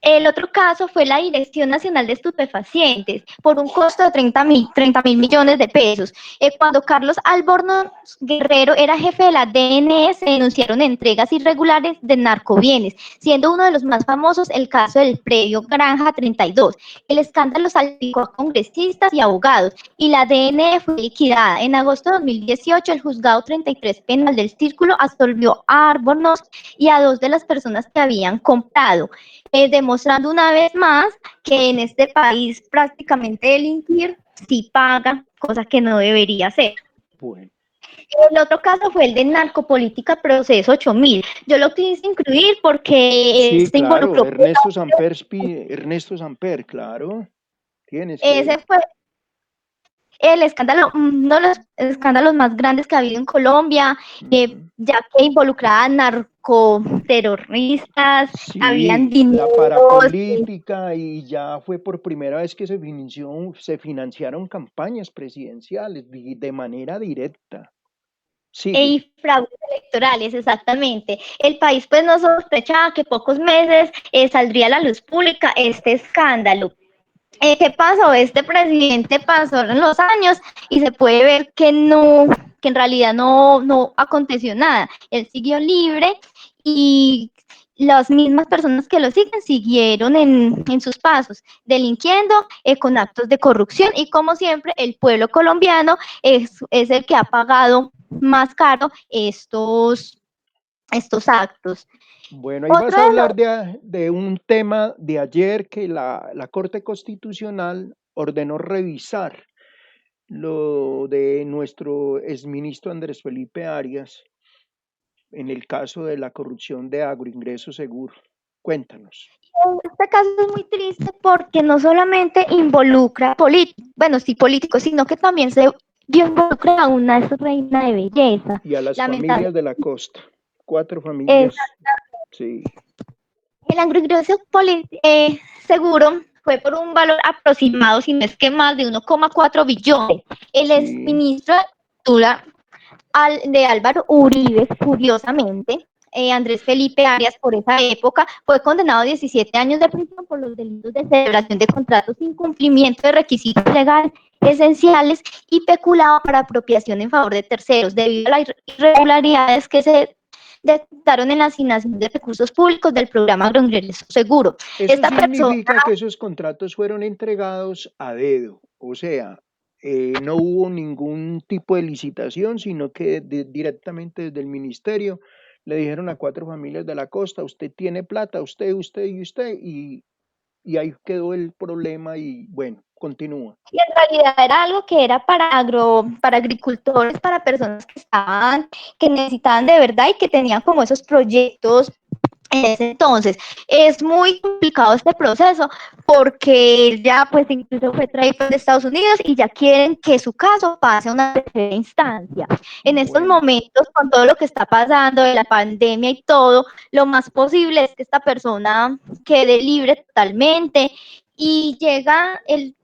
el otro caso fue la Dirección Nacional de Estupefacientes, por un costo de 30.000 millones de pesos. Cuando Carlos Albornoz Guerrero era jefe de la DNE, se denunciaron entregas irregulares de narcobienes, siendo uno de los más famosos el caso del predio Granja 32. El escándalo salpicó a congresistas y abogados, y la DNE fue liquidada. En agosto de 2018, el juzgado 33 penal del Círculo absolvió a Albornoz y a 2 de las personas que habían comprado, demostrando una vez más que en este país prácticamente delinquir sí paga, cosa que no debería ser. Bueno. El otro caso fue el de Narcopolítica Proceso 8000. Yo lo quise incluir porque Sí, se claro, involucró. Ernesto Samper, claro. Tienes Ese que. fue el escándalo, uno de los escándalos más grandes que ha habido en Colombia, ya que involucraba a narcoterroristas, habían Sí, la dineros. parapolítica y ya fue por primera vez que se financiaron campañas presidenciales de manera directa. Sigue. Y fraudes electorales, exactamente. El país pues no sospechaba que pocos meses saldría a la luz pública este escándalo. ¿Qué pasó? Este presidente pasaron los años y se puede ver que no, que en realidad no aconteció nada. Él siguió libre y las mismas personas que lo siguen siguieron en sus pasos, delinquiendo con actos de corrupción y como siempre el pueblo colombiano es el que ha pagado más caro estos actos. Bueno, ahí vas Otro a de hablar los, de un tema de ayer que la Corte Constitucional ordenó revisar lo de nuestro exministro Andrés Felipe Arias en el caso de la corrupción de Agroingreso Seguro. Cuéntanos. este caso es muy triste porque no solamente involucra bueno, sí políticos, sino que también se involucra a una reina de belleza. Y a las Lamentable. familias de la costa. 4 familias, sí, El agroingreso seguro fue por un valor aproximado, si no es que más de 1,4 billones. El sí. exministro de Cultura de Álvaro Uribe, curiosamente, Andrés Felipe Arias, por esa época, fue condenado a 17 años de prisión por los delitos de celebración de contratos, incumplimiento de requisitos legales esenciales y peculado para apropiación en favor de terceros, debido a las irregularidades que se detectaron en la asignación de recursos públicos del programa Agroingreso Seguro. Eso Esta persona, significa que esos contratos fueron entregados a dedo, o sea, no hubo ningún tipo de licitación, sino que directamente desde el ministerio le dijeron a 4 familias de la costa, usted tiene plata, usted y usted, y ahí quedó el problema y bueno, continúa. y en realidad era algo que era para agricultores, para personas que necesitaban de verdad y que tenían como esos proyectos en ese entonces. Es muy complicado este proceso porque él ya pues incluso fue traído de Estados Unidos y ya quieren que su caso pase a una tercera instancia. En estos Bueno, momentos, con todo lo que está pasando de la pandemia y todo, lo más posible es que esta persona quede libre totalmente y llega el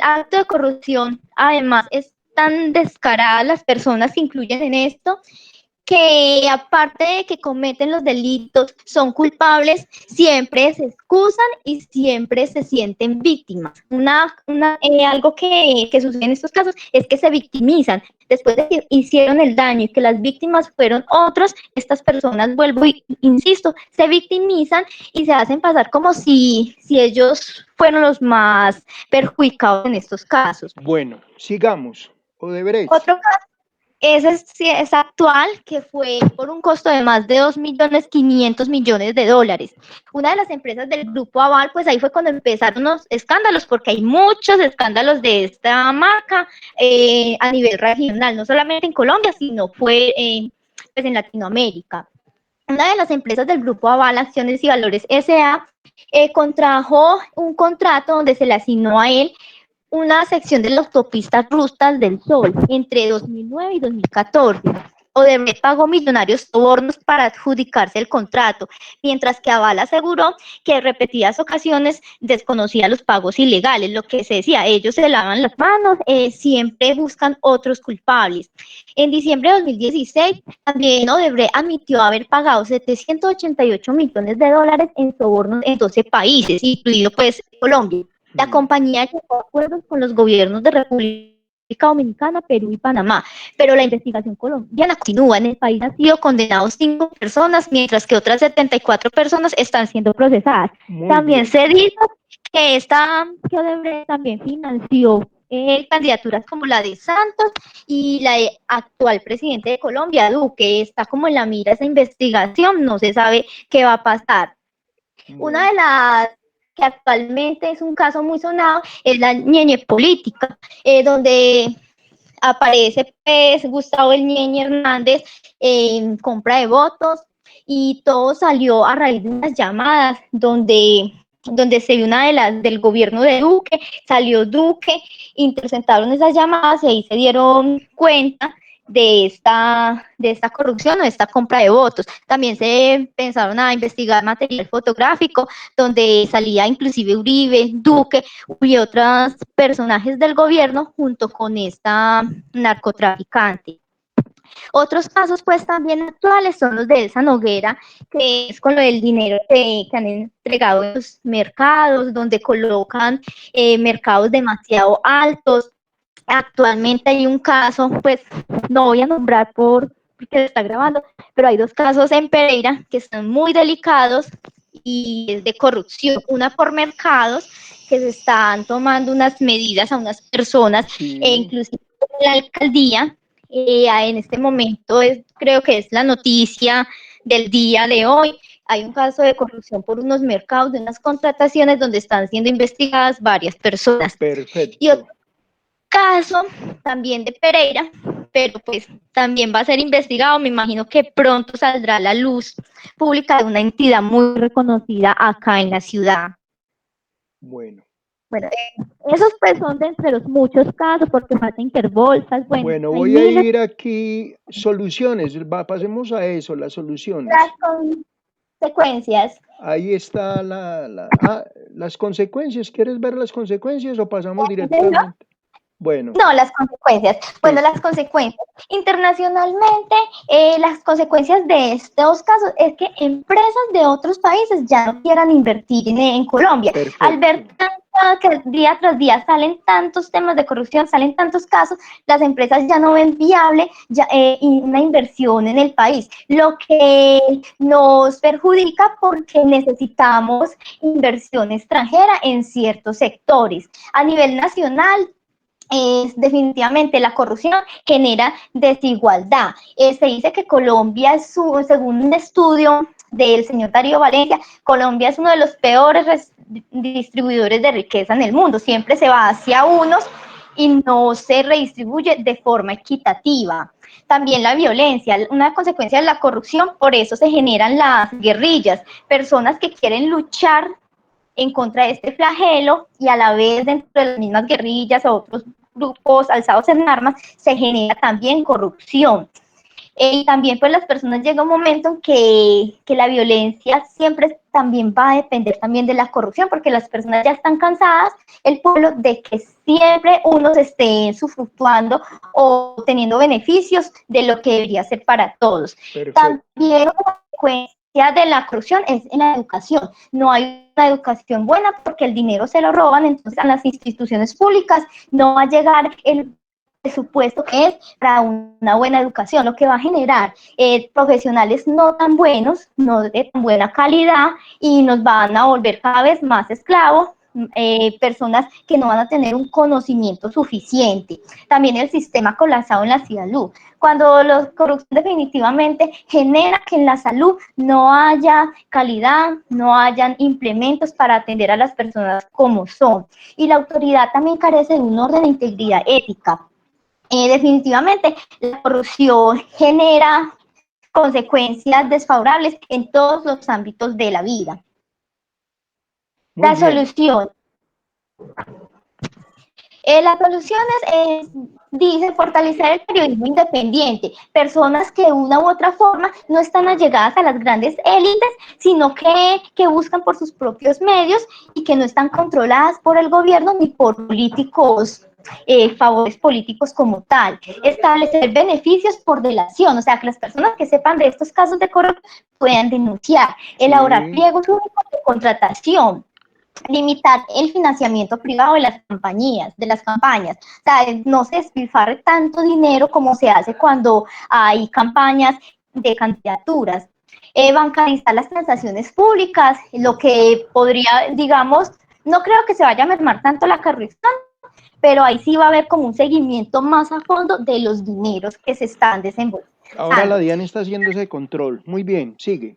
acto de corrupción. Además, es tan descarada las personas que incluyen en esto que aparte de que cometen los delitos, son culpables, siempre se excusan y siempre se sienten víctimas. Algo que sucede en estos casos es que se victimizan. Después de que hicieron el daño y que las víctimas fueron otros, estas personas, vuelvo y insisto, se victimizan y se hacen pasar como si ellos fueron los más perjudicados en estos casos. bueno, sigamos. Odebrecht. Otro ese sí es actual, que fue por un costo de más de 2.500.000.000 de dólares. Una de las empresas del grupo Aval, pues ahí fue cuando empezaron los escándalos, porque hay muchos escándalos de esta marca a nivel regional, no solamente en Colombia, sino fue pues en Latinoamérica. Una de las empresas del grupo Aval Acciones y Valores S.A. Contrajo un contrato donde se le asignó a él una sección de la autopista Rutas del Sol entre 2009 y 2014. Odebrecht pagó millonarios sobornos para adjudicarse el contrato, mientras que Aval aseguró que en repetidas ocasiones desconocía los pagos ilegales, lo que se decía, ellos se lavan las manos, siempre buscan otros culpables. En diciembre de 2016, también Odebrecht admitió haber pagado 788 millones de dólares en sobornos en 12 países, incluido pues Colombia. La compañía llegó a acuerdos con los gobiernos de República Dominicana, Perú y Panamá, pero la investigación colombiana continúa. En el país han sido condenados 5 personas, mientras que otras 74 personas están siendo procesadas. Muy También bien. se dice que Odebrecht también financió candidaturas como la de Santos y la de actual presidente de Colombia, Duque. Está como en la mira esa investigación, no se sabe qué va a pasar. Bueno, Una de las que actualmente es un caso muy sonado es la ñeñe política, donde aparece pues Gustavo el Ñeñe Hernández en compra de votos y todo salió a raíz de unas llamadas donde se vio una de las del gobierno de Duque, salió Duque, interceptaron esas llamadas y ahí se dieron cuenta de esta corrupción o de esta compra de votos. También se pensaron a investigar material fotográfico donde salía inclusive Uribe, Duque y otros personajes del gobierno junto con esta narcotraficante. Otros casos, pues, también actuales son los de Elsa Noguera, que es con lo del dinero que han entregado en los mercados, donde colocan mercados demasiado altos. Actualmente hay un caso, pues, no voy a nombrar porque se está grabando, pero hay dos casos en Pereira que están muy delicados y es de corrupción. Una por mercados, que se están tomando unas medidas a unas personas, Sí, inclusive la alcaldía, en este momento creo que es la noticia del día de hoy. Hay un caso de corrupción por unos mercados, de unas contrataciones donde están siendo investigadas varias personas. Y otro perfecto. caso también de Pereira, pero pues también va a ser investigado. Me imagino que pronto saldrá a la luz pública de una entidad muy reconocida acá en la ciudad. Bueno, Bueno, esos pues son de entre los muchos casos, porque falta Interbolsas, bueno, bueno, hay voy a miles ir aquí, soluciones, pasemos a eso, las de soluciones. consecuencias. Ahí está las consecuencias. ¿Quieres ver las consecuencias o pasamos directamente? Bueno, No, las consecuencias. Bueno, eso, las consecuencias. Internacionalmente, las consecuencias de estos casos es que empresas de otros países ya no quieran invertir en Colombia. Al ver perfecto, que día tras día salen tantos temas de corrupción, salen tantos casos, las empresas ya no ven viable una inversión en el país, lo que nos perjudica porque necesitamos inversión extranjera en ciertos sectores. A nivel nacional, definitivamente la corrupción genera desigualdad. Se dice que Colombia, según un estudio del señor Darío Valencia, Colombia es uno de los peores distribuidores de riqueza en el mundo. Siempre se va hacia unos y no se redistribuye de forma equitativa. También la violencia, una consecuencia de la corrupción, por eso se generan las guerrillas, personas que quieren luchar en contra de este flagelo y a la vez dentro de las mismas guerrillas o otros grupos alzados en armas se genera también corrupción. Y también pues las personas llega un momento en que la violencia siempre también va a depender también de la corrupción, porque las personas ya están cansadas, el pueblo, de que siempre unos estén usufructuando o teniendo beneficios de lo que debería ser para todos. perfecto. También una consecuencia de la corrupción es en la educación. No hay una educación buena porque el dinero se lo roban, entonces a las instituciones públicas no va a llegar el presupuesto que es para una buena educación, lo que va a generar profesionales no tan buenos, no de tan buena calidad, y nos van a volver cada vez más esclavos, personas que no van a tener un conocimiento suficiente. También el sistema colapsado en la salud. Cuando la corrupción definitivamente genera que en la salud no haya calidad, no hayan implementos para atender a las personas como son. Y la autoridad también carece de un orden de integridad ética. Definitivamente la corrupción genera consecuencias desfavorables en todos los ámbitos de la vida. Muy La bien. solución. Las soluciones dice fortalecer el periodismo independiente, personas que de una u otra forma no están allegadas a las grandes élites, sino que buscan por sus propios medios y que no están controladas por el gobierno ni por políticos, favores políticos como tal. Establecer beneficios por delación, o sea, que las personas que sepan de estos casos de corrupción puedan denunciar. Elaborar Sí, pliegos únicos de contratación. Limitar el financiamiento privado de las campañas. O sea, no se despilfarre tanto dinero como se hace cuando hay campañas de candidaturas. Bancarizar las transacciones públicas, lo que podría, digamos, no creo que se vaya a mermar tanto la corrupción, pero ahí sí va a haber como un seguimiento más a fondo de los dineros que se están ahora la desembolsando. DIAN está haciendo ese control. Muy bien, sigue.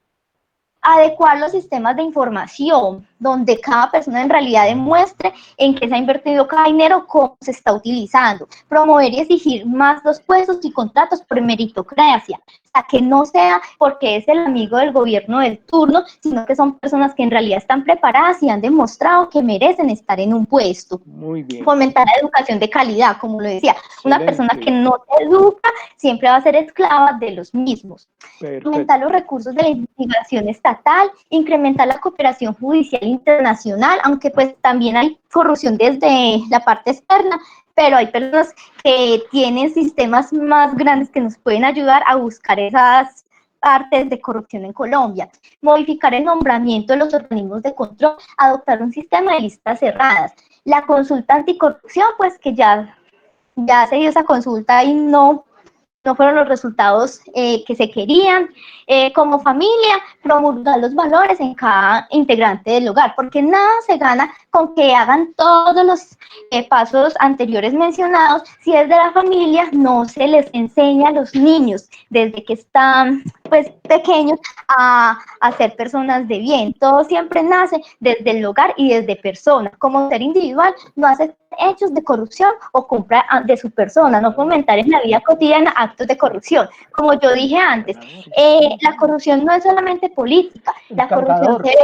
Adecuar los sistemas de información, donde cada persona en realidad demuestre en qué se ha invertido cada dinero, cómo se está utilizando. Promover y exigir más los puestos y contratos por meritocracia. O sea, que no sea porque es el amigo del gobierno del turno, sino que son personas que en realidad están preparadas y han demostrado que merecen estar en un puesto. Muy bien, Fomentar la educación de calidad, como lo decía. Una persona que excelente, no se educa siempre va a ser esclava de los mismos. Aumentar los perfecto. recursos de la investigación estatal, incrementar la cooperación judicial internacional, aunque pues también hay corrupción desde la parte externa, pero hay personas que tienen sistemas más grandes que nos pueden ayudar a buscar esas partes de corrupción en Colombia. Modificar el nombramiento de los organismos de control, adoptar un sistema de listas cerradas. La consulta anticorrupción, pues que ya se dio esa consulta y no fueron los resultados que se querían. Como familia, promulgar los valores en cada integrante del hogar, porque nada se gana con que hagan todos los pasos anteriores mencionados si desde la familia no se les enseña a los niños desde que están pues pequeños a ser personas de bien. Todo siempre nace desde el hogar y desde persona. Como ser individual, no hace hechos de corrupción o compra de su persona, no fomentar en la vida cotidiana actos de corrupción. Como yo dije antes, la corrupción no es solamente política, la corrupción se ve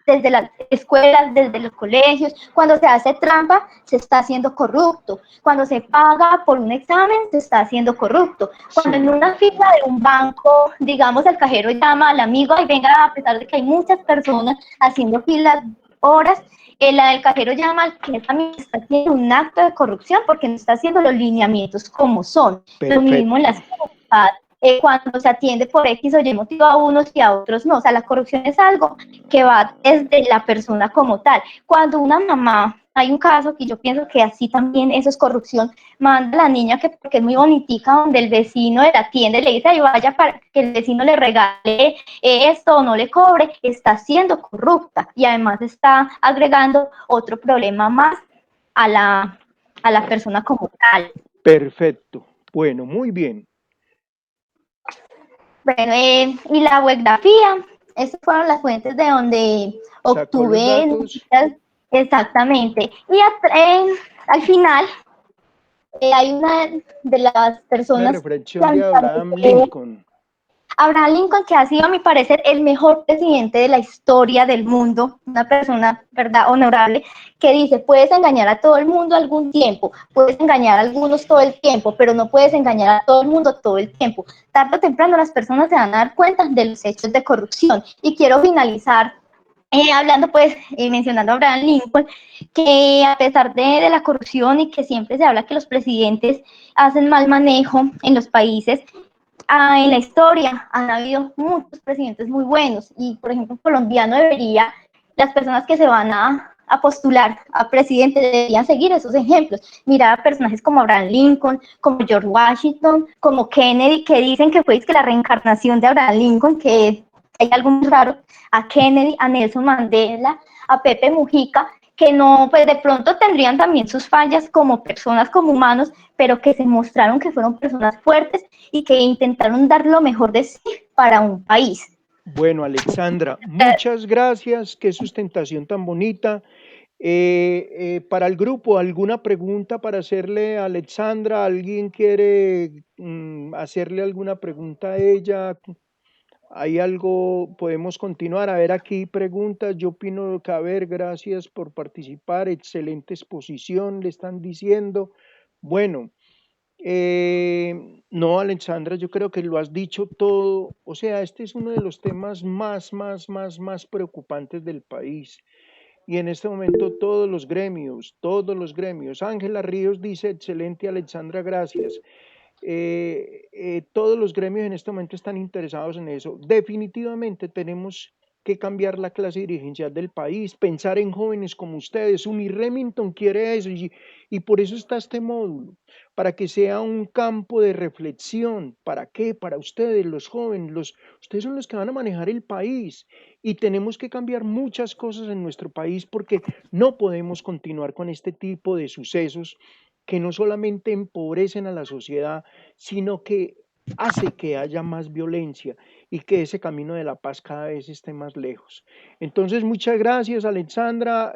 desde las escuelas, desde los colegios. Cuando se hace trampa, se está haciendo corrupto. Cuando se paga por un examen, se está haciendo corrupto. Cuando en una fila de un banco, digamos, el cajero llama al amigo y venga, a pesar de que hay muchas personas haciendo filas horas, el cajero llama al que también está haciendo un acto de corrupción porque no está haciendo los lineamientos como son. Perfecto. Lo mismo en las cuando se atiende por X o Y motivo a unos y a otros no. O sea, la corrupción es algo que va desde la persona como tal. Cuando una mamá, hay un caso que yo pienso que así también eso es corrupción, manda a la niña que porque es muy bonitica, donde el vecino de la tienda le dice, ay, vaya para que el vecino le regale esto o no le cobre, está siendo corrupta y además está agregando otro problema más a la persona como tal. Perfecto. Bueno, muy bien. Bueno, y la webgrafía, esas fueron las fuentes de donde obtuve noticias, exactamente. Y al final hay una de las personas... Una reflexión de Abraham Lincoln. Abraham Lincoln, que ha sido, a mi parecer, el mejor presidente de la historia del mundo, una persona, ¿verdad?, honorable, que dice, puedes engañar a todo el mundo algún tiempo, puedes engañar a algunos todo el tiempo, pero no puedes engañar a todo el mundo todo el tiempo. Tarde o temprano las personas se van a dar cuenta de los hechos de corrupción. Y quiero finalizar hablando, pues, mencionando a Abraham Lincoln, que a pesar de la corrupción y que siempre se habla que los presidentes hacen mal manejo en los países, en la historia han habido muchos presidentes muy buenos y, por ejemplo, un colombiano debería, las personas que se van a postular a presidente deberían seguir esos ejemplos, mirar a personajes como Abraham Lincoln, como George Washington, como Kennedy, que dicen que fue la reencarnación de Abraham Lincoln, que hay algo muy raro, a Kennedy, a Nelson Mandela, a Pepe Mujica, que no, pues de pronto tendrían también sus fallas como personas, como humanos, pero que se mostraron que fueron personas fuertes y que intentaron dar lo mejor de sí para un país. Bueno, Alexandra, muchas gracias, qué sustentación tan bonita. Para el grupo, ¿alguna pregunta para hacerle a Alexandra? ¿Alguien quiere hacerle alguna pregunta a ella? ¿Hay algo? Podemos continuar. A ver, aquí preguntas. Yo opino que, a ver, gracias por participar. Excelente exposición, le están diciendo. Bueno, no, Alexandra, yo creo que lo has dicho todo. O sea, este es uno de los temas más preocupantes del país. Y en este momento todos los gremios. Ángela Ríos dice, excelente, Alexandra, gracias. Todos los gremios en este momento están interesados en eso. Definitivamente tenemos que cambiar la clase dirigencial del país, pensar en jóvenes como ustedes. Unir Remington quiere eso y por eso está este módulo, para que sea un campo de reflexión. ¿Para qué? Para ustedes, los jóvenes, ustedes son los que van a manejar el país y tenemos que cambiar muchas cosas en nuestro país porque no podemos continuar con este tipo de sucesos que no solamente empobrecen a la sociedad, sino que hace que haya más violencia y que ese camino de la paz cada vez esté más lejos. Entonces, muchas gracias, Alexandra,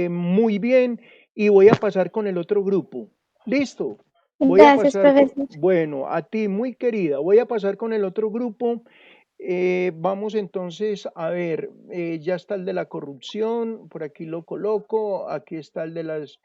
muy bien, y voy a pasar con el otro grupo. ¿Listo? Gracias, profesor. Bueno, a ti, muy querida, voy a pasar con el otro grupo. Vamos entonces a ver, ya está el de la corrupción, por aquí lo coloco, aquí está el de las...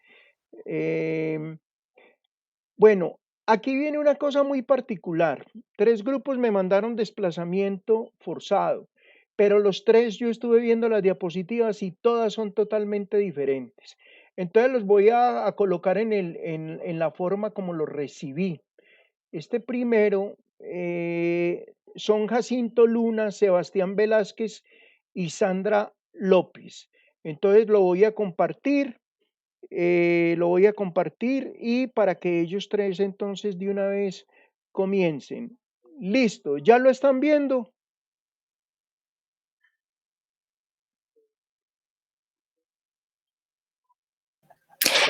bueno, aquí viene una cosa muy particular. 3 grupos me mandaron desplazamiento forzado, pero los 3 yo estuve viendo las diapositivas y todas son totalmente diferentes. Entonces los voy a colocar en la forma como los recibí. Este primero son Jacinto Luna, Sebastián Velázquez y Sandra López. Entonces lo voy a compartir y para que ellos tres entonces de una vez comiencen. Listo, ¿ya lo están viendo?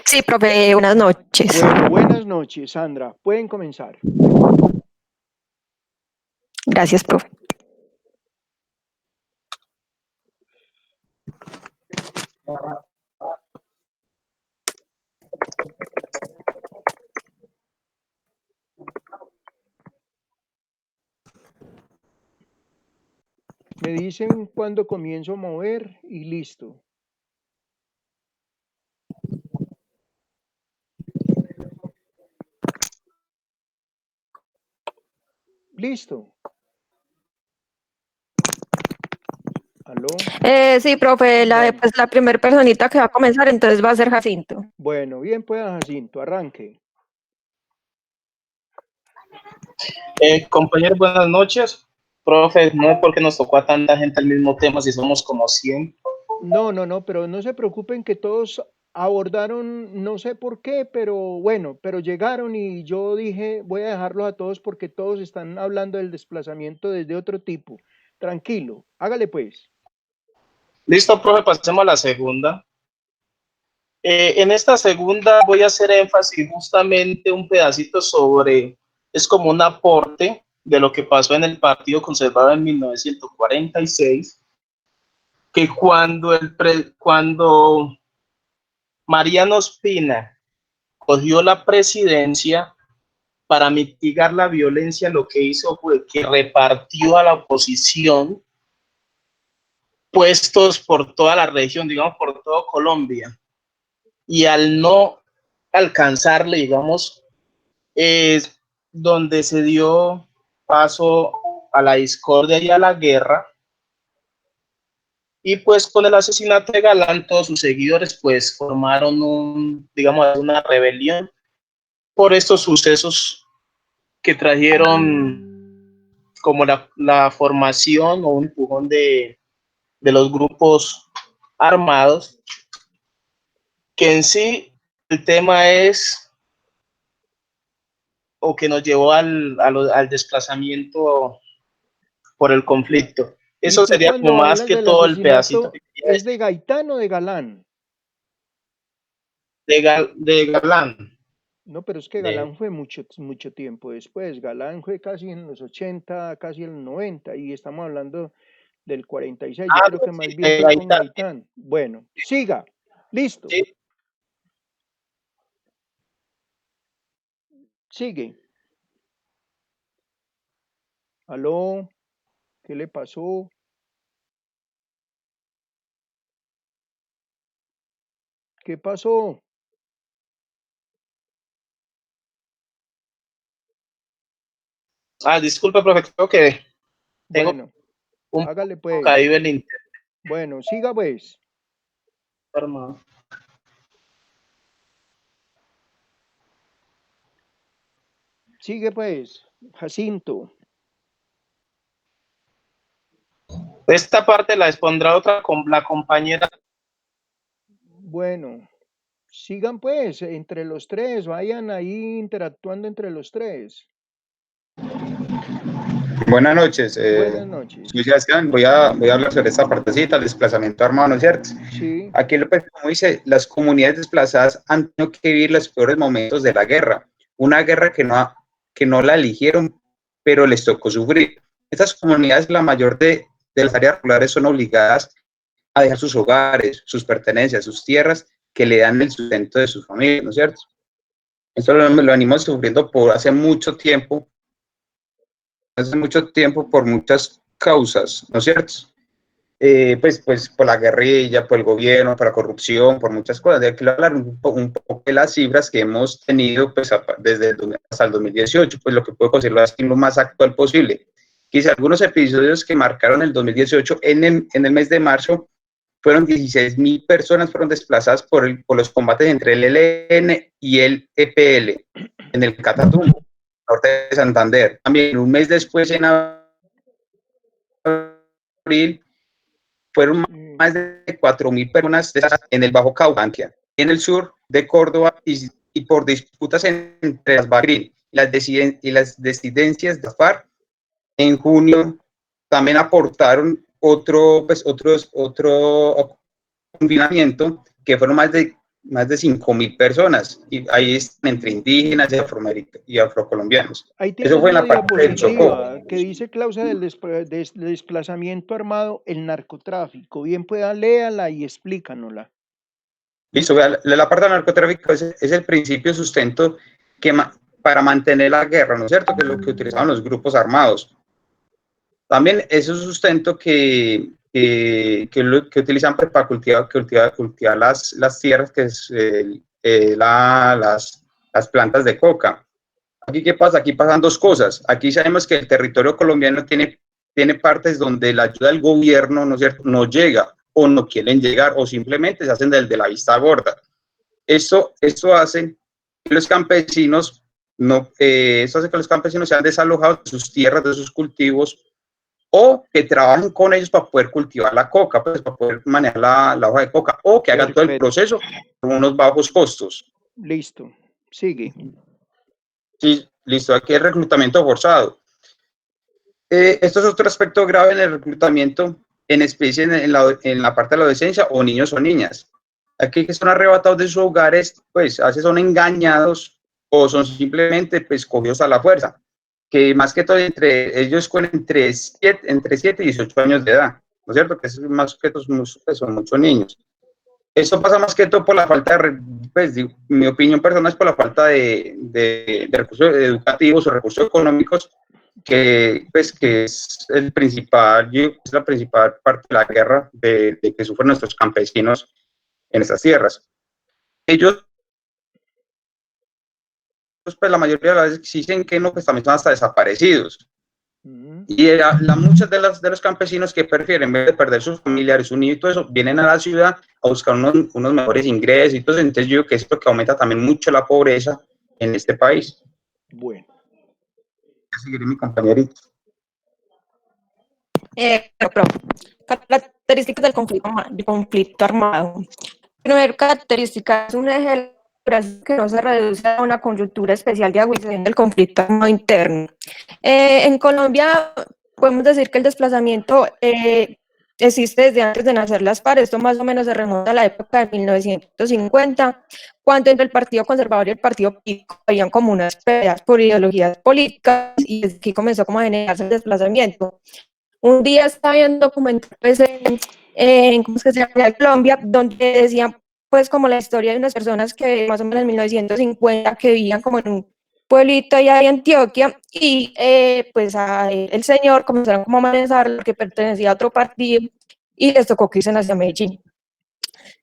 Sí, profe, buenas noches. Bueno, buenas noches, Sandra. Pueden comenzar. Gracias, profe. Me dicen cuando comienzo a mover y listo. Listo. ¿Aló? Sí, profe, Bueno. pues la primera personita que va a comenzar, entonces va a ser Jacinto. Bueno, bien, pues Jacinto, arranque. Compañeros, buenas noches. Profe, no es porque nos tocó a tanta gente el mismo tema, si somos como 100. No, pero no se preocupen que todos abordaron, no sé por qué, pero bueno, pero llegaron y yo dije, voy a dejarlos a todos porque todos están hablando del desplazamiento desde otro tipo. Tranquilo, hágale pues. Listo, profe, pasemos a la segunda. En esta segunda voy a hacer énfasis justamente un pedacito sobre, es como un aporte de lo que pasó en el Partido Conservador en 1946, que cuando Mariano Ospina cogió la presidencia, para mitigar la violencia, lo que hizo fue que repartió a la oposición puestos por toda la región, digamos, por todo Colombia. Y al no alcanzarle, digamos, es donde se dio paso a la discordia y a la guerra. Y pues con el asesinato de Galán, todos sus seguidores pues formaron digamos, una rebelión por estos sucesos que trajeron como la formación o un empujón de los grupos armados, que en sí el tema es, o que nos llevó al desplazamiento por el conflicto. ¿Y Eso tú sería como cuando más hablas que del todo el pedacito asesinato, que quería es de Gaitán o de Galán? de Galán. No, pero es que Galán fue mucho tiempo después. Galán fue casi en los 80, casi en los 90, y estamos hablando del 46. Yo creo que más Sí, bien fue con Gaitán, Gaitán. Bueno, siga. Listo. sí. Sigue. ¿Aló? ¿Qué le pasó? ¿Qué pasó? Disculpe, profe, creo que tengo Bueno, un hágale poco pues. caído el internet. Bueno, siga pues. Sigue pues, Jacinto. Esta parte la expondrá la compañera. Bueno, sigan pues entre los tres, vayan ahí interactuando entre los tres. Buenas noches. Buenas noches. Soy Sebastián. Voy a hablar sobre esta partecita, el desplazamiento armado, ¿no es cierto? Sí. Aquí, pues, como dice, las comunidades desplazadas han tenido que vivir los peores momentos de la guerra. Una guerra que no la eligieron, pero les tocó sufrir. Estas comunidades, la mayor de las áreas rurales, son obligadas a dejar sus hogares, sus pertenencias, sus tierras, que le dan el sustento de sus familias, ¿no es cierto? Esto lo venimos sufriendo por hace mucho tiempo por muchas causas, ¿no es cierto? Pues por la guerrilla, por el gobierno, por la corrupción, por muchas cosas. De aquí quiero hablar un poco de las cifras que hemos tenido pues, desde hasta el 2018, pues lo que puedo considerar es lo más actual posible. Quizá algunos episodios que marcaron el 2018 en el mes de marzo fueron 16.000 personas fueron desplazadas por los combates entre el ELN y el EPL en el Catatumbo, norte de Santander. También un mes después, en abril, fueron más de 4.000 personas en el Bajo Cauca, en el sur de Córdoba, y por disputas entre las Bagrín y las disidencias de FARC. En junio también aportaron otro confinamiento, que fueron más de 5.000 personas, y ahí están entre indígenas y afrocolombianos. Ahí Eso tienes fue en una la parte del Chocó. diapositiva que dice causa del desplazamiento armado, el narcotráfico. Bien, pueda, léala y explícanosla. Listo, vea, la parte del narcotráfico es el principio sustento para mantener la guerra, ¿no es cierto? Que es lo que utilizaban los grupos armados. También es un sustento que utilizan para cultivar las tierras, que es las plantas de coca. Aquí, ¿qué pasa? Aquí pasan dos cosas. Aquí sabemos que el territorio colombiano tiene partes donde la ayuda del gobierno, ¿no es cierto?, no llega, o no quieren llegar, o simplemente se hacen de la vista gorda. Esto hace que los campesinos sean desalojados de sus tierras, de sus cultivos, o que trabajen con ellos para poder cultivar la coca, pues para poder manejar la hoja de coca, o que hagan todo el proceso con unos bajos costos. Listo, sigue. Sí, listo, aquí el reclutamiento forzado. Esto es otro aspecto grave en el reclutamiento, en especial en la parte de la adolescencia, o niños o niñas. Aquí que son arrebatados de sus hogares, pues a veces son engañados o son simplemente pues cogidos a la fuerza, que más que todo ellos con entre 7 y 18 años de edad, ¿no es cierto? Que es más que todos son muchos niños. Eso pasa más que todo por la falta mi opinión personal es por la falta de recursos educativos o recursos económicos, que es la principal parte de la guerra de que sufren nuestros campesinos en estas tierras. Ellos, pues la mayoría de las veces dicen que no, pues también son hasta desaparecidos. Y muchos de los campesinos que prefieren, en vez de perder sus familiares, su niño y todo eso, vienen a la ciudad a buscar unos mejores ingresos y todo. Entonces yo creo que es lo que aumenta también mucho la pobreza en este país. Bueno. Seguiré mi compañerito. Características del conflicto armado. Primera característica, es un eje que no se reduce a una coyuntura especial de agudización del conflicto armado interno. En Colombia podemos decir que el desplazamiento existe desde antes de nacer las FARC. Esto más o menos se remonta a la época de 1950, cuando entre el Partido Conservador y el Partido Político habían como unas peleas por ideologías políticas, y desde aquí comenzó como a generarse el desplazamiento. Un día estaba viendo un documental pues, ¿cómo es que se llama? Colombia, donde decían pues como la historia de unas personas que más o menos en 1950 que vivían como en un pueblito allá de Antioquia, y pues el señor comenzaron como a amenazar que pertenecía a otro partido y les tocó que irse hacia Medellín.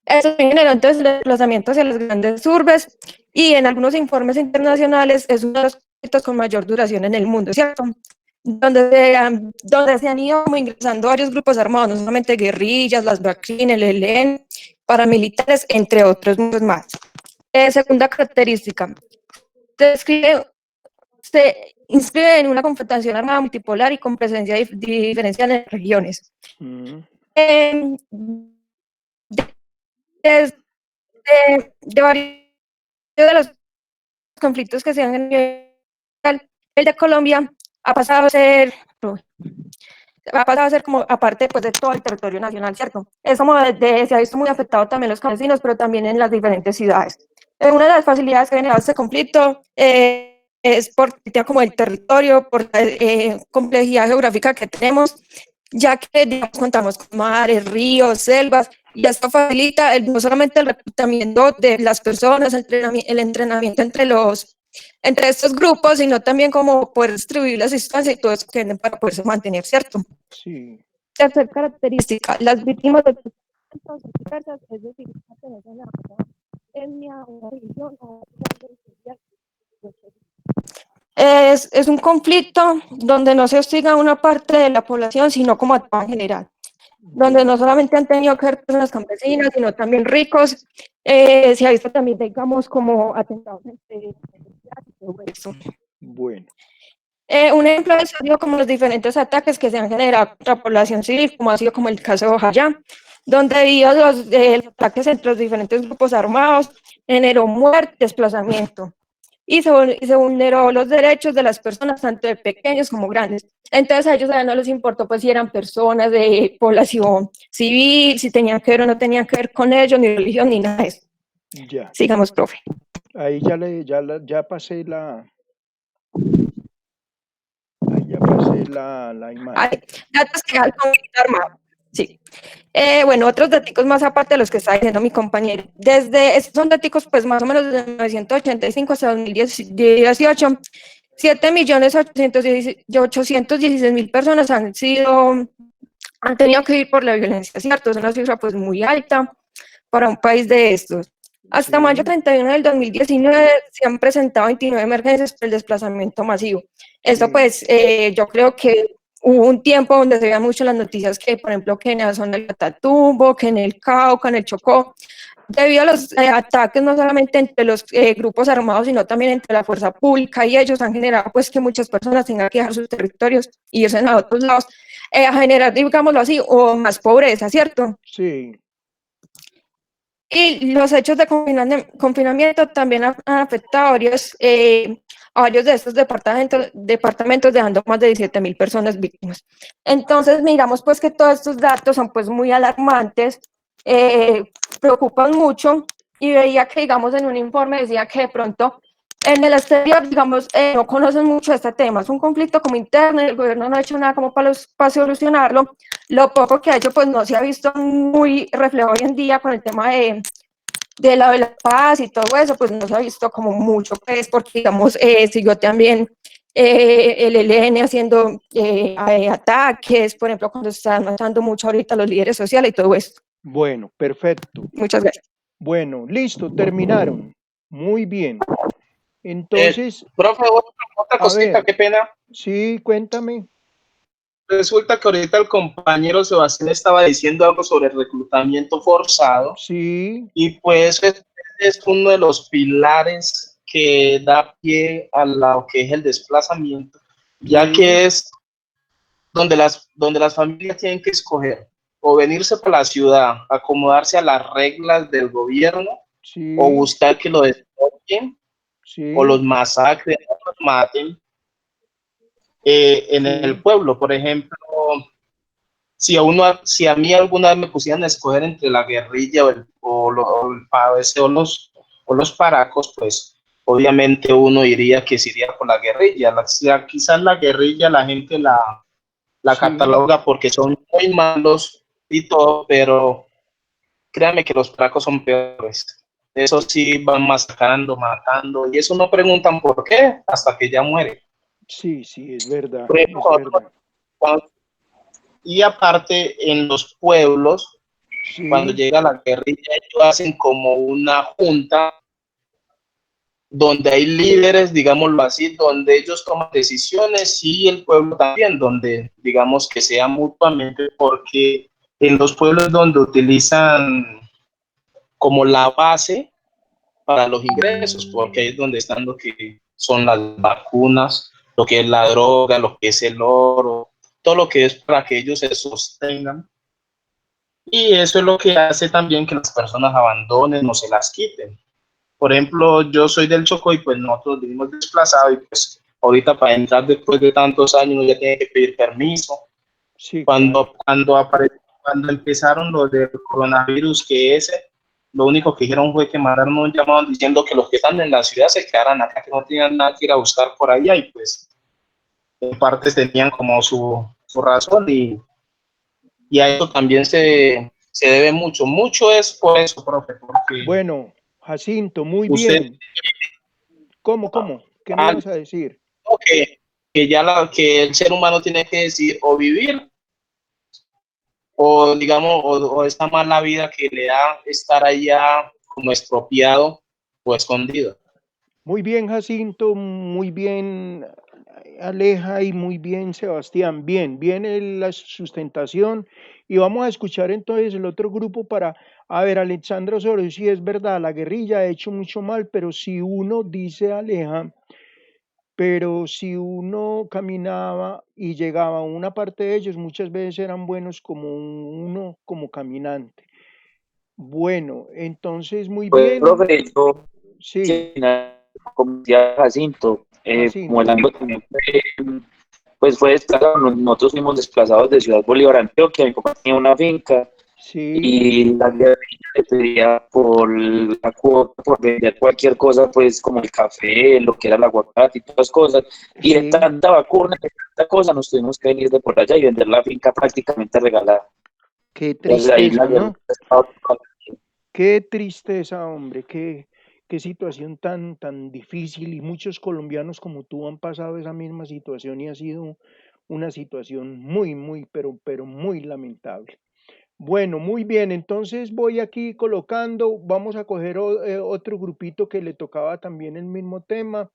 Eso generó entonces el desplazamiento hacia las grandes urbes, y en algunos informes internacionales es uno de los conflictos con mayor duración en el mundo, ¿cierto? Donde se han ido como ingresando varios grupos armados, no solamente guerrillas, las BACRIN, el ELN, paramilitares, entre otros muchos más. Segunda característica, se inscribe en una confrontación armada multipolar y con presencia diferencial en regiones. De varios de los conflictos que se han el de Colombia ha pasado a ser como aparte pues, de todo el territorio nacional, ¿cierto? Es como se ha visto muy afectado también los campesinos, pero también en las diferentes ciudades. Una de las facilidades que ha generado este conflicto es por como el territorio, por la complejidad geográfica que tenemos, ya que digamos, contamos con mares, ríos, selvas, y esto facilita no solamente el reclutamiento de las personas, el entrenamiento entre estos grupos, sino también como poder distribuir la asistencia y todo eso que tienen para poderse mantener, ¿cierto? Sí. Tercera característica, las víctimas de son diversas, es decir, pertenecen a una etnia, una religión o es un conflicto donde no se hostiga a una parte de la población, sino como a toda en general. donde no solamente han tenido que ver personas campesinas, sino también ricos. Se ha visto también, digamos, como atentados entre todo eso. Bueno, Un ejemplo de eso ha sido como los diferentes ataques que se han generado contra la población civil, como ha sido como el caso de Ojayá, donde debido a los ataques entre los diferentes grupos armados, generó muerte, desplazamiento, y se vulneró los derechos de las personas, tanto de pequeños como grandes. Entonces a ellos no les importó pues si eran personas de población civil, si tenían que ver o no tenían que ver con ellos, ni religión, ni nada de eso. ya. Sigamos, profe. Ahí ya pasé ya pasé la imagen. Datos que da el conflicto armado. Sí. Bueno, otros datos más aparte de los que está diciendo mi compañero. Estos son datos pues más o menos desde 1985 hasta 2018, 7.816.000 personas han tenido que ir por la violencia, ¿cierto? Es una cifra pues muy alta para un país de estos. Hasta Sí. mayo 31 del 2019 se han presentado 29 emergencias por el desplazamiento masivo. Esto Sí. pues yo creo que hubo un tiempo donde se veían mucho las noticias que, por ejemplo, que en la zona del Catatumbo, que en el Cauca, en el Chocó, debido a los ataques no solamente entre los grupos armados, sino también entre la fuerza pública y ellos han generado pues que muchas personas tengan que dejar sus territorios y irse a otros lados, a generar, digámoslo así, o más pobreza, ¿cierto? Sí. Y los hechos de confinamiento también han afectado a varios de estos departamentos, dejando más de 17.000 personas víctimas. Entonces, miramos pues que todos estos datos son pues muy alarmantes, preocupan mucho, y veía que, digamos, en un informe decía que de pronto en el exterior, digamos, no conocen mucho este tema. Es un conflicto como interno y el gobierno no ha hecho nada como para solucionarlo. Lo poco que ha hecho, pues no se ha visto muy reflejado hoy en día con el tema de la paz y todo eso, pues no se ha visto como mucho, pues, porque, digamos, siguió también el ELN haciendo ataques, por ejemplo, cuando se están matando mucho ahorita los líderes sociales y todo esto. Bueno, perfecto. Muchas gracias. Bueno, listo, terminaron. Muy bien. Entonces, Profe, otra a cosita, ver, qué pena. sí, cuéntame. Resulta que ahorita el compañero Sebastián estaba diciendo algo sobre el reclutamiento forzado Sí, y pues es uno de los pilares que da pie a lo que es el desplazamiento, ya sí, que es donde las familias tienen que escoger o venirse para la ciudad, acomodarse a las reglas del gobierno o sí, buscar que lo destruyan o sí, los masacren o los maten en el sí, pueblo. Por ejemplo, si a mí alguna vez me pusieran a escoger entre la guerrilla o los paracos, pues obviamente uno diría que se iría por la guerrilla. Quizás la guerrilla la gente la sí, cataloga porque son muy malos y todo, pero créanme que los paracos son peores. Eso sí, van masacrando, matando, y eso no preguntan por qué hasta que ya muere. sí, sí, es verdad, Por ejemplo, es verdad. y aparte, en los pueblos, cuando Sí, llega la guerrilla, ellos hacen como una junta donde hay líderes, digámoslo así, donde ellos toman decisiones y el pueblo también, donde digamos que sea mutuamente, porque en los pueblos donde utilizan como la base para los ingresos, porque ahí es donde están lo que son las vacunas, lo que es la droga, lo que es el oro, todo lo que es para que ellos se sostengan. Y eso es lo que hace también que las personas abandonen o se las quiten. Por ejemplo, yo soy del Chocó y pues nosotros vivimos desplazados y pues ahorita para entrar después de tantos años uno ya tiene que pedir permiso. sí, claro. Cuando empezaron los del coronavirus, lo único que hicieron fue que mandaron un llamado diciendo que los que están en la ciudad se quedaran acá, que no tenían nada que ir a buscar por allá y pues en partes tenían como su razón y a eso también se debe mucho. Mucho es por eso, profe, porque Bueno, Jacinto, muy usted, bien. ¿Cómo? ¿Qué me ah, ibas a decir? que el ser humano tiene que decidir o vivir o digamos, o esta mala vida que le da estar allá como expropiado o escondido. Muy bien, Jacinto, muy bien Aleja y muy bien, Sebastián. Bien, viene la sustentación y vamos a escuchar entonces el otro grupo para, a ver, Alexandra Osorio, sí es verdad, la guerrilla ha hecho mucho mal, pero si uno, dice Aleja, pero si uno caminaba y llegaba a una parte de ellos, muchas veces eran buenos como uno, como caminante. Bueno, entonces muy Pues, bien, profe, yo, sí, como decía Jacinto, como el Jacinto, amigo también fue, pues fue desplazado, nosotros fuimos desplazados de Ciudad Bolívar a Antioquia, mi papá tenía una finca sí, y la guerrilla le pedía por la cuota, por vender cualquier cosa, pues como el café, lo que era el aguacate y todas las cosas, y de sí. tanta vacuna, de tanta cosa, nos tuvimos que venir de por allá y vender la finca prácticamente regalada. Qué Entonces ahí la tristeza, guerrilla ¿no? estaba. Qué tristeza, hombre, qué situación tan difícil y muchos colombianos como tú han pasado esa misma situación y ha sido una situación muy, pero muy lamentable. Bueno, muy bien, entonces voy aquí colocando, vamos a coger otro grupito que le tocaba también el mismo tema.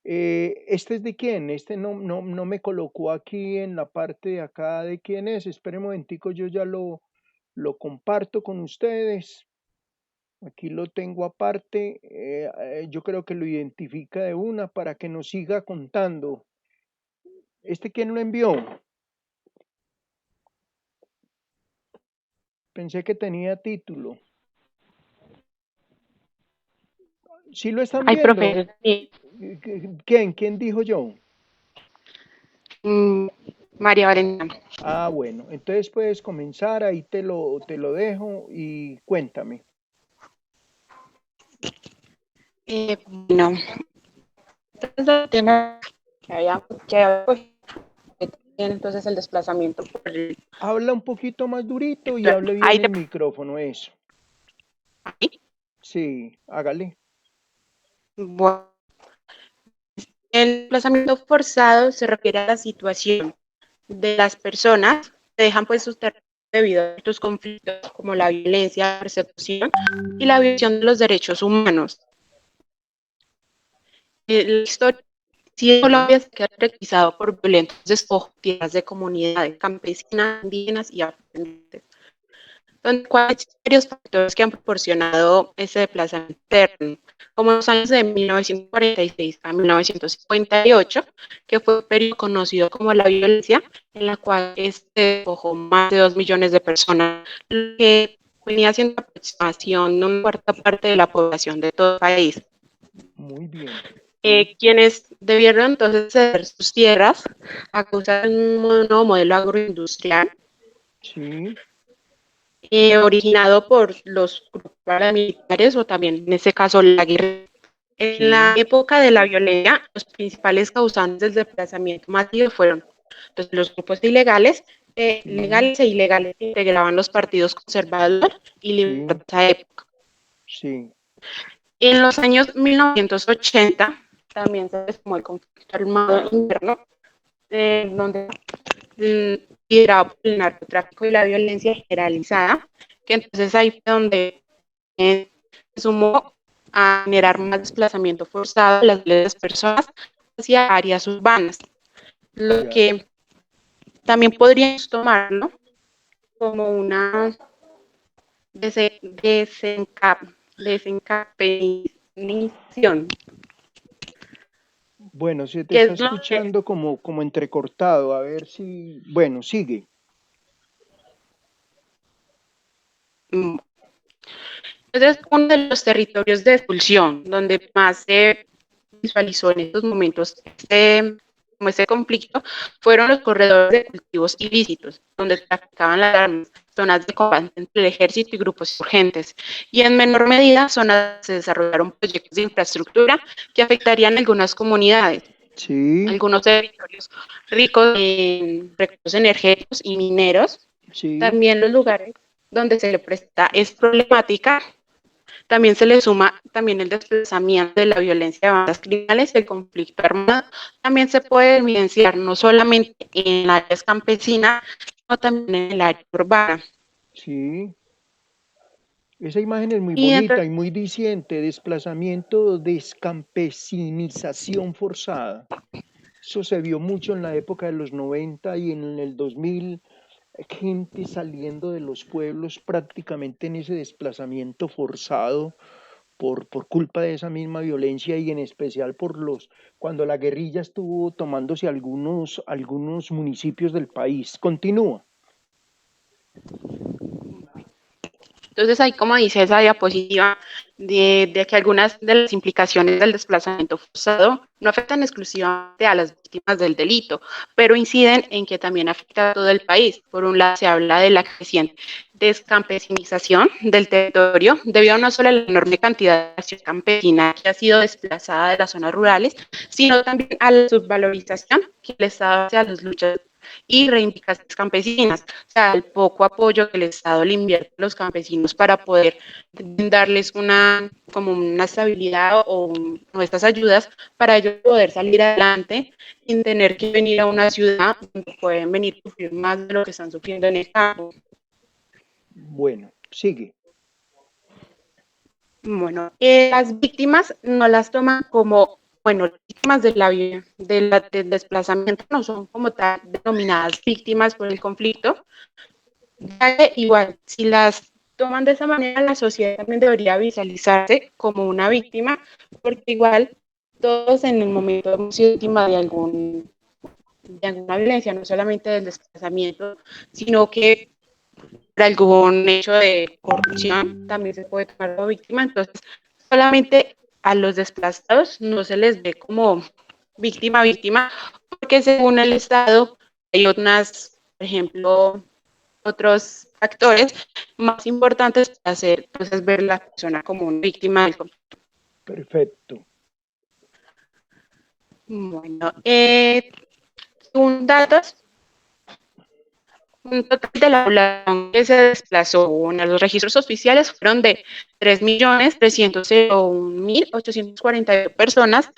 ¿Este es de quién? Este no me colocó aquí en la parte de acá de quién es. Espere un momentico, yo ya lo comparto con ustedes. Aquí lo tengo aparte, yo creo que lo identifica de una para que nos siga contando. ¿Este quién lo envió? Pensé que tenía título. ¿Sí lo están Ay, viendo? profe, sí. ¿Quién dijo yo? Mm, María Valentina. Ah, bueno, entonces puedes comenzar, ahí te lo dejo y cuéntame. Bueno, entonces el tema que había cogido, entonces el desplazamiento por el Habla un poquito más durito y hable bien aire. el micrófono, eso. Sí, hágale. Bueno, el desplazamiento forzado se refiere a la situación de las personas que dejan pues sus territorios debido a estos conflictos como la violencia, la persecución y la violación de los derechos humanos. La historia sí de Colombia se caracterizado por violentos despojos, tierras de comunidades campesinas, indígenas y afrodescendientes, donde hay varios factores que han proporcionado ese desplazamiento interno, como en los años de 1946 a 1958, que fue un periodo conocido como la violencia, en la cual despojó más de 2 millones de personas, lo que venía siendo la aproximación de una cuarta parte de la población de todo el país. Muy bien. Quienes debieron entonces ceder sus tierras a causa de un nuevo modelo agroindustrial Sí, originado por los grupos paramilitares o también en este caso la guerra. En la sí, época de la violencia, los principales causantes del desplazamiento masivo fueron los grupos ilegales, sí, legales e ilegales que integraban los partidos conservador y sí, libertad de esa época. sí. En los años 1980 también se desarmó el conflicto armado interno, donde liderado por el narcotráfico y la violencia generalizada, que entonces ahí fue donde se sumó a generar más desplazamiento forzado de las personas hacia áreas urbanas, lo Ya. que también podríamos tomarlo como una desencapenización, Bueno, se te que está es lo que escuchando como entrecortado. A ver si, bueno, sigue. entonces uno de los territorios de expulsión donde más se visualizó en estos momentos como ese conflicto fueron los corredores de cultivos ilícitos, donde traficaban las armas, zonas de combate entre el ejército y grupos insurgentes, y en menor medida zonas donde se desarrollaron proyectos de infraestructura que afectarían a algunas comunidades, Sí, algunos territorios ricos en recursos energéticos y mineros, sí, también los lugares donde se le presta es problemática. También se le suma también el desplazamiento de la violencia de bandas criminales, el conflicto armado. También se puede evidenciar no solamente en áreas campesinas, sino también en el área urbana. sí. Esa imagen es muy Y bonita entonces, y muy diciente. Desplazamiento, descampesinización forzada. Eso se vio mucho en la época de los 90 y en el 2000, gente saliendo de los pueblos prácticamente en ese desplazamiento forzado por culpa de esa misma violencia y en especial cuando la guerrilla estuvo tomándose algunos municipios del país. Continúa. Entonces, ahí como dice esa diapositiva, de que algunas de las implicaciones del desplazamiento forzado no afectan exclusivamente a las víctimas del delito, pero inciden en que también afecta a todo el país. Por un lado, se habla de la creciente descampesinización del territorio debido no solo a la enorme cantidad de acción campesina que ha sido desplazada de las zonas rurales, sino también a la subvalorización que el Estado hace a las luchas y reivindicaciones campesinas, o sea, el poco apoyo que el Estado le invierte a los campesinos para poder darles como una estabilidad o estas ayudas para ellos poder salir adelante sin tener que venir a una ciudad donde pueden venir a sufrir más de lo que están sufriendo en el campo. Bueno, sigue. Bueno, las víctimas no las toman como, bueno, las víctimas del desplazamiento no son como tal denominadas víctimas por el conflicto. Ya que igual, si las toman de esa manera, la sociedad también debería visualizarse como una víctima, porque igual todos en el momento hemos sido víctimas de alguna violencia, no solamente del desplazamiento, sino que por algún hecho de corrupción también se puede tomar como víctima. Entonces, solamente a los desplazados no se les ve como víctima, porque según el Estado hay otras, por ejemplo, otros factores más importantes para hacer, entonces, ver a la persona como una víctima del conflicto. Perfecto. Bueno, según datos, un total de la población que se desplazó en los registros oficiales fueron de 3.301.848 personas,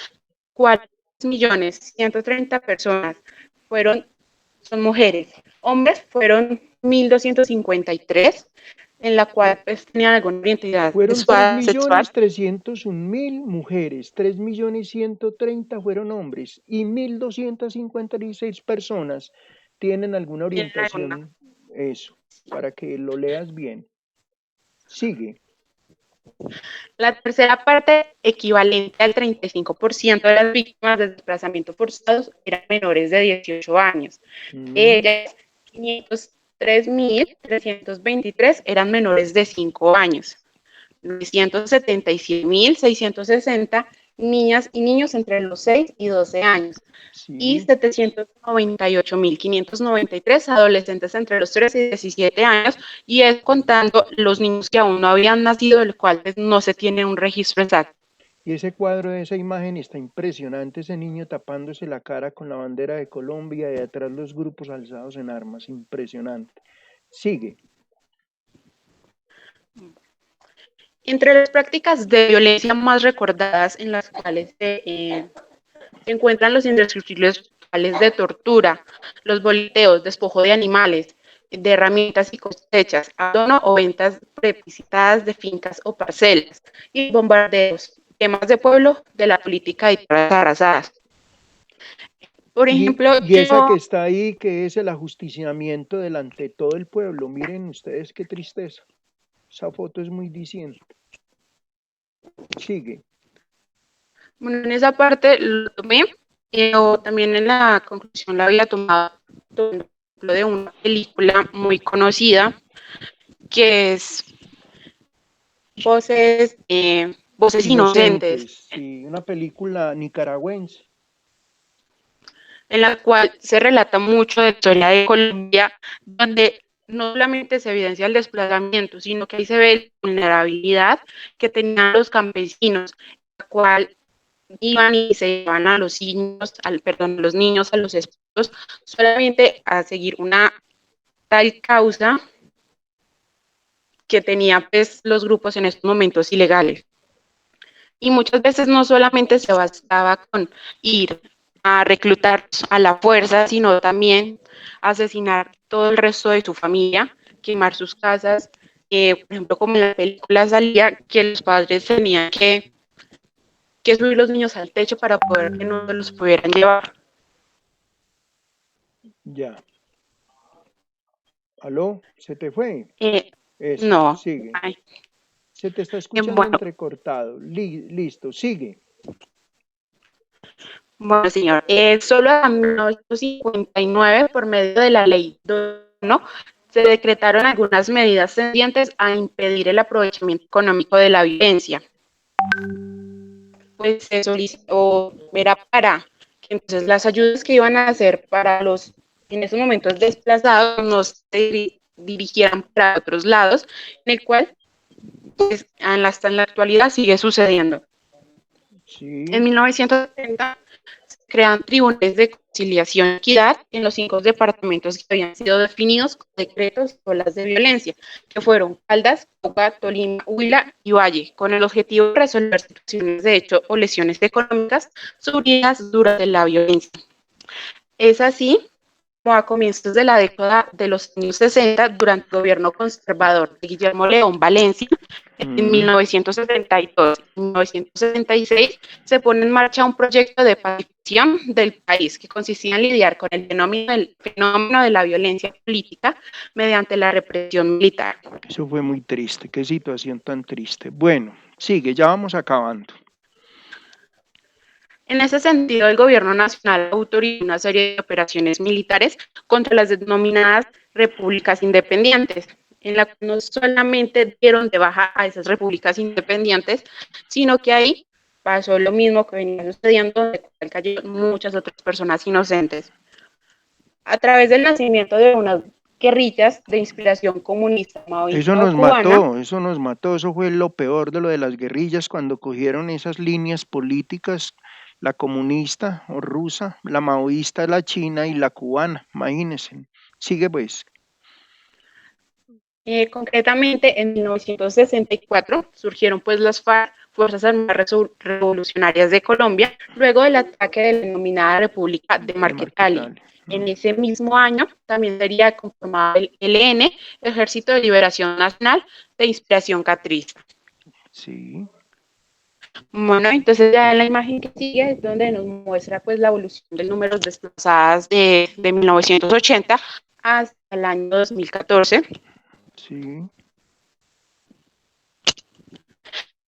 4.130.000 personas son mujeres. Hombres fueron 1.253, en la cual pues, tenían alguna identidad Fueron sexual. 3.301.000 mujeres, 3.130.000 fueron hombres y 1.256 personas tienen alguna orientación. Eso, para que lo leas bien. Sigue. La tercera parte, equivalente al 35% de las víctimas de desplazamiento forzados, eran menores de 18 años. Ellas, 503.323, eran menores de 5 años. 977.660 niñas y niños entre los 6 y 12 años. Sí. Y 798.593 adolescentes entre los 13 y 17 años, y es contando los niños que aún no habían nacido, de los cuales no se tiene un registro exacto. Y ese cuadro de esa imagen está impresionante, ese niño tapándose la cara con la bandera de Colombia y atrás los grupos alzados en armas, impresionante. Sigue. Entre las prácticas de violencia más recordadas en las cuales se encuentran los indescriptibles rituales de tortura, los boleteos, despojo de animales, de herramientas y cosechas, abandono o ventas previsitadas de fincas o parcelas, y bombardeos, quemas de pueblo, de la política y tierras arrasadas. Por ejemplo, y esa que está ahí, que es el ajusticiamiento delante de todo el pueblo. Miren ustedes qué tristeza. Esa foto es muy diciente. Sigue. Bueno, en esa parte lo tomé, o también en la conclusión la había tomado de una película muy conocida, que es Voces Inocentes. Sí, una película nicaragüense. En la cual se relata mucho de la historia de Colombia, donde no solamente se evidencia el desplazamiento, sino que ahí se ve la vulnerabilidad que tenían los campesinos, la cual iban y se llevaban a los niños, a los esposos, solamente a seguir una tal causa que tenían pues, los grupos en estos momentos ilegales. Y muchas veces no solamente se bastaba con ir a reclutar a la fuerza, sino también asesinar todo el resto de su familia, quemar sus casas, por ejemplo, como en la película salía que los padres tenían que subir los niños al techo para poder que no los pudieran llevar. Ya. ¿Aló? ¿Se te fue? Eso, No. sigue. Ay, Se te está escuchando bueno, entrecortado. Listo, sigue. bueno, señor. Solo a 1959, por medio de la ley 2, se decretaron algunas medidas tendientes a impedir el aprovechamiento económico de la violencia. Pues se solicitó, era para que entonces las ayudas que iban a hacer para los en esos momentos desplazados no se dirigieran para otros lados, en el cual pues, hasta en la actualidad sigue sucediendo. Sí. En 1970 se crean tribunales de conciliación y equidad en los 5 departamentos que habían sido definidos con decretos o olas de violencia, que fueron Caldas, Cauca, Tolima, Huila y Valle, con el objetivo de resolver situaciones de hecho o lesiones económicas sufridas durante la violencia. Es así como a comienzos de la década de los años 60, durante el gobierno conservador de Guillermo León Valencia, en 1972 y 1976, se pone en marcha un proyecto de pacificación del país que consistía en lidiar con el fenómeno de la violencia política mediante la represión militar. Eso fue muy triste. Qué situación tan triste. Bueno, sigue, ya vamos acabando. En ese sentido, el gobierno nacional autorizó una serie de operaciones militares contra las denominadas repúblicas independientes, en la que no solamente dieron de baja a esas repúblicas independientes, sino que ahí pasó lo mismo que venía sucediendo, donde cayeron muchas otras personas inocentes. A través del nacimiento de unas guerrillas de inspiración comunista Eso maoísta o nos cubana. mató, eso fue lo peor de lo de las guerrillas cuando cogieron esas líneas políticas, la comunista o rusa, la maoísta, la china y la cubana, imagínense. Sigue pues. Concretamente, en 1964 surgieron pues las FARC, Fuerzas Armadas Revolucionarias de Colombia, luego del ataque de la denominada República de Marquetali. En ese mismo año también sería conformado el ELN, Ejército de Liberación Nacional de Inspiración Catrista. Sí. Bueno, entonces ya en la imagen que sigue es donde nos muestra pues la evolución del número de desplazadas de 1980 hasta el año 2014. Sí.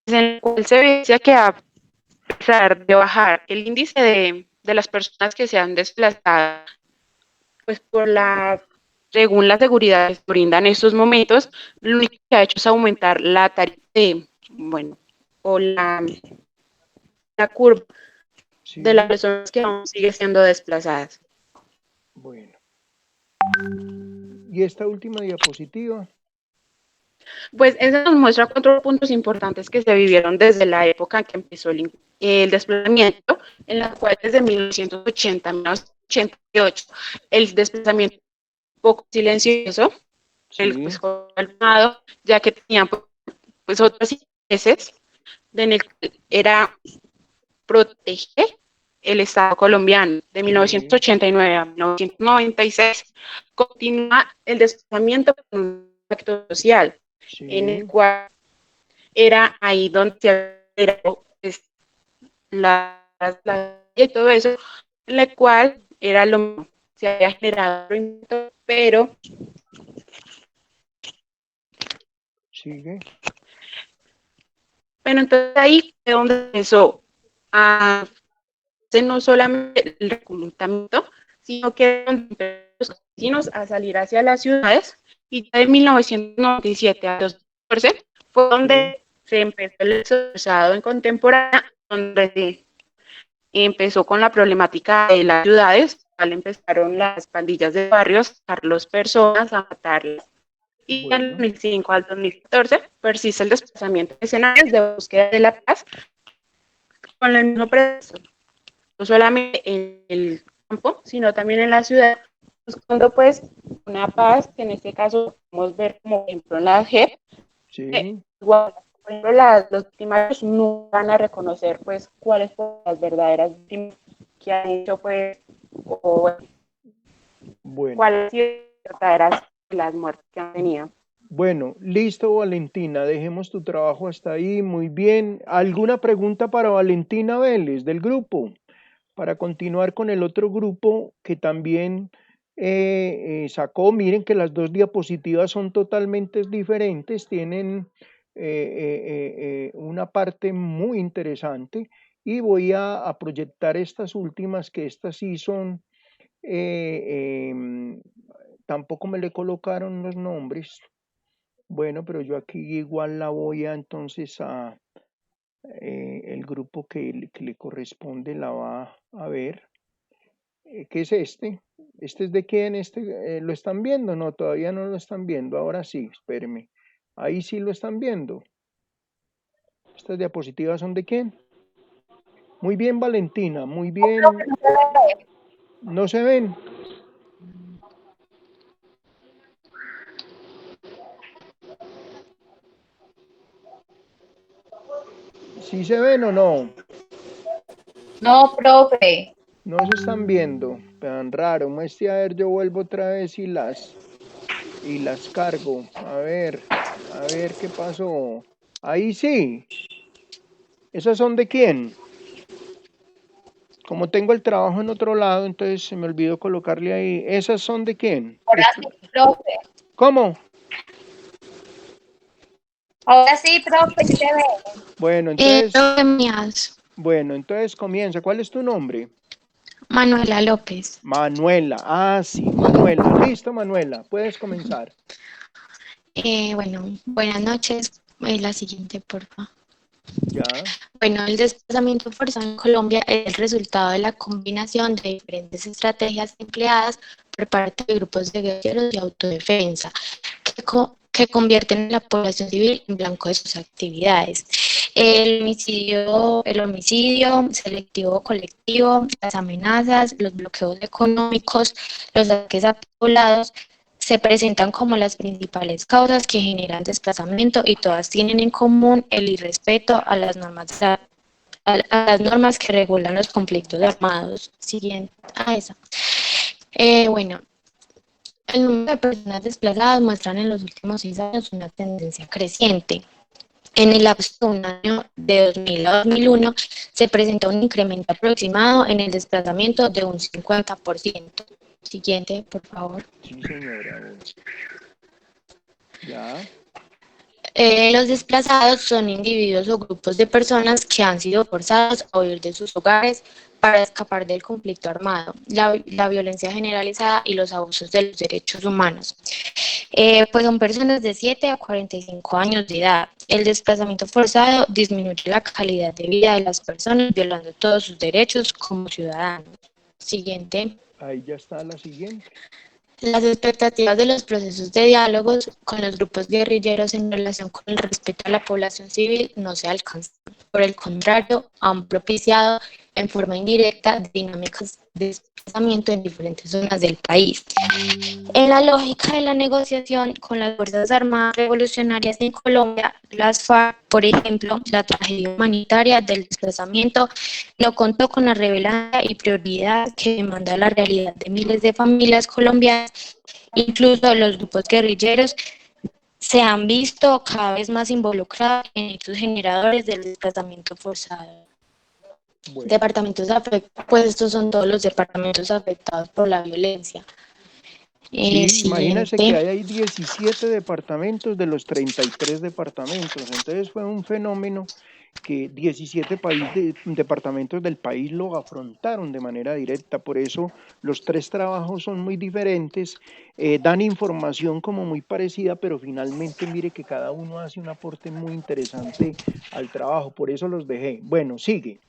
En el cual se ve que a pesar de bajar el índice de las personas que se han desplazado, pues según la seguridad que brindan estos momentos, lo único que ha hecho es aumentar la tarifa o la curva de las personas que aún siguen siendo desplazadas. Bueno. ¿Y esta última diapositiva? Pues esa nos muestra 4 puntos importantes que se vivieron desde la época en que empezó el desplazamiento, en la cual desde 1980 a 1988 el desplazamiento poco silencioso, el pues calmado, ya que tenían pues otros intereses, en el que era proteger el Estado colombiano. De 1989 a 1996 continúa el desplazamiento con un efecto social, en el cual era ahí donde se era y todo eso, en la cual era lo mismo, se había generado, pero sigue. Bueno, entonces ahí es donde empezó a hacer no solamente el reclutamiento, sino que los campesinos a salir hacia las ciudades, y ya de 1997 a 2014 fue donde se empezó el exorzado en contemporánea, donde se empezó con la problemática de las ciudades, al empezaron las pandillas de barrios a sacar las personas, a matarlas. Y en el 2005 al 2014 persiste el desplazamiento de escenarios de búsqueda de la paz con el mismo pretexto, no solamente en el campo, sino también en la ciudad, buscando pues una paz que en este caso podemos ver como por ejemplo en la JEP, igual, por ejemplo los victimarios no van a reconocer pues cuáles son las verdaderas víctimas que han hecho pues o cuáles han sido las verdaderas las muertes que han tenido. Bueno, listo, Valentina, dejemos tu trabajo hasta ahí, muy bien. ¿Alguna pregunta para Valentina Vélez del grupo? Para continuar con el otro grupo que también sacó, miren que las dos diapositivas son totalmente diferentes, tienen una parte muy interesante y voy a proyectar estas últimas, que estas sí son, tampoco me le colocaron los nombres. Bueno, pero yo aquí igual la voy a entonces a, el grupo que le corresponde la va a ver. ¿Qué es este? ¿Este es de quién? ¿Lo están viendo? No, todavía no lo están viendo. Ahora sí, espérenme. Ahí sí lo están viendo. ¿Estas diapositivas son de quién? Muy bien, Valentina, muy bien. ¿No se ven? ¿Sí se ven o no? No, profe. No se están viendo. Tan raro. Muestre, a ver, yo vuelvo otra vez y las cargo. A ver qué pasó. Ahí sí. ¿Esas son de quién? Como tengo el trabajo en otro lado, entonces se me olvidó colocarle ahí. ¿Esas son de quién? Ahora sí, profe. ¿Cómo? Ahora sí, profe, ¿sí se ve? Bueno, entonces, Profe mías, comienza. ¿Cuál es tu nombre? Manuela López. Manuela. Ah, sí, Manuela. Listo, Manuela. Puedes comenzar. Bueno, buenas noches. La siguiente, por favor. Ya. Bueno, el desplazamiento forzado en Colombia es el resultado de la combinación de diferentes estrategias empleadas por parte de grupos de guerrilleros de autodefensa que convierten a la población civil en blanco de sus actividades. El homicidio selectivo o colectivo, las amenazas, los bloqueos económicos, los ataques a poblados se presentan como las principales causas que generan desplazamiento y todas tienen en común el irrespeto a las normas, a las normas que regulan los conflictos armados. Siguiente a esa. Bueno, el número de personas desplazadas muestran en los últimos 6 años una tendencia creciente. En el lapso de un año de 2000 a 2001 se presentó un incremento aproximado en el desplazamiento de un 50%. Siguiente, por favor. Sí, señora. Ya. Los desplazados son individuos o grupos de personas que han sido forzados a huir de sus hogares para escapar del conflicto armado, la violencia generalizada y los abusos de los derechos humanos. Pues son personas de 7 a 45 años de edad. El desplazamiento forzado disminuye la calidad de vida de las personas, violando todos sus derechos como ciudadanos. Siguiente. Ahí ya está la siguiente. Las expectativas de los procesos de diálogos con los grupos guerrilleros en relación con el respeto a la población civil no se alcanzan. Por el contrario, han propiciado en forma indirecta dinámicas de desplazamiento en diferentes zonas del país. En la lógica de la negociación con las Fuerzas Armadas Revolucionarias en Colombia, las FARC, por ejemplo, la tragedia humanitaria del desplazamiento no contó con la relevancia y prioridad que demanda la realidad de miles de familias colombianas. Incluso los grupos guerrilleros se han visto cada vez más involucrados en hechos generadores del desplazamiento forzado. Bueno. Departamentos afectados, pues estos son todos los departamentos afectados por la violencia. Sí, imagínense que hay 17 departamentos de los 33 departamentos, entonces fue un fenómeno que 17 departamentos del país lo afrontaron de manera directa, por eso los 3 trabajos son muy diferentes, dan información como muy parecida, pero finalmente mire que cada uno hace un aporte muy interesante al trabajo, por eso los dejé. Bueno, sigue.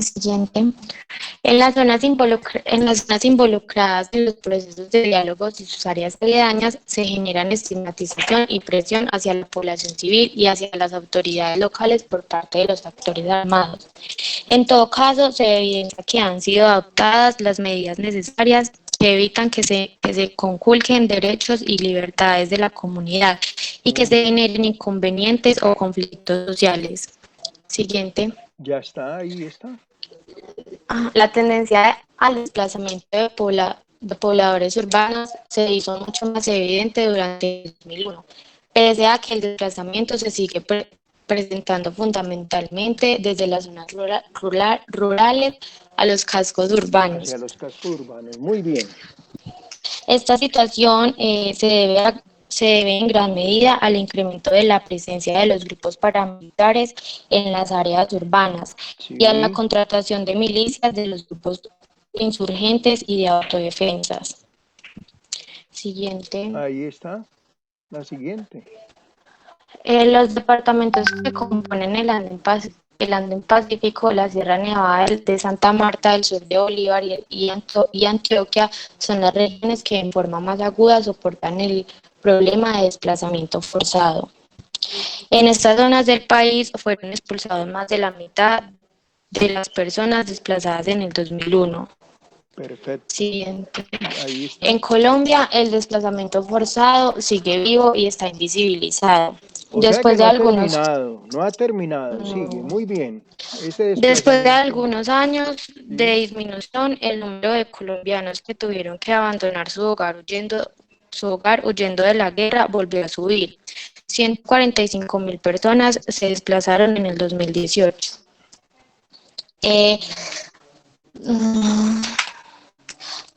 Siguiente. En las zonas involucradas en los procesos de diálogos y sus áreas aledañas se generan estigmatización y presión hacia la población civil y hacia las autoridades locales por parte de los actores armados. En todo caso, se evidencia que han sido adoptadas las medidas necesarias que evitan que se conculquen derechos y libertades de la comunidad y que se generen inconvenientes o conflictos sociales. Siguiente. Ya está, ahí está. La tendencia al desplazamiento de pobladores urbanos se hizo mucho más evidente durante el 2001, pese a que el desplazamiento se sigue presentando fundamentalmente desde las zonas rurales a los cascos urbanos. Hacia los cascos urbanos. Muy bien. Esta situación se debe en gran medida al incremento de la presencia de los grupos paramilitares en las áreas urbanas y a la Sí, contratación de milicias de los grupos insurgentes y de autodefensas. Siguiente. ahí está. La siguiente. Los departamentos que componen el Andén Pacífico, la Sierra Nevada de Santa Marta, el sur de Bolívar y Antioquia son las regiones que en forma más aguda soportan el problema de desplazamiento forzado. En estas zonas del país fueron expulsados más de la mitad de las personas desplazadas en el 2001. Perfecto. Siguiente. Ahí está. En Colombia, el desplazamiento forzado sigue vivo y está invisibilizado. O sea que Después de no ha algunos, terminado, no ha terminado, sigue, no. muy bien. Ese Después de desplazamiento, algunos años de disminución, el número de colombianos que tuvieron que abandonar su hogar huyendo de la guerra volvió a subir. 145.000 personas se desplazaron en el 2018.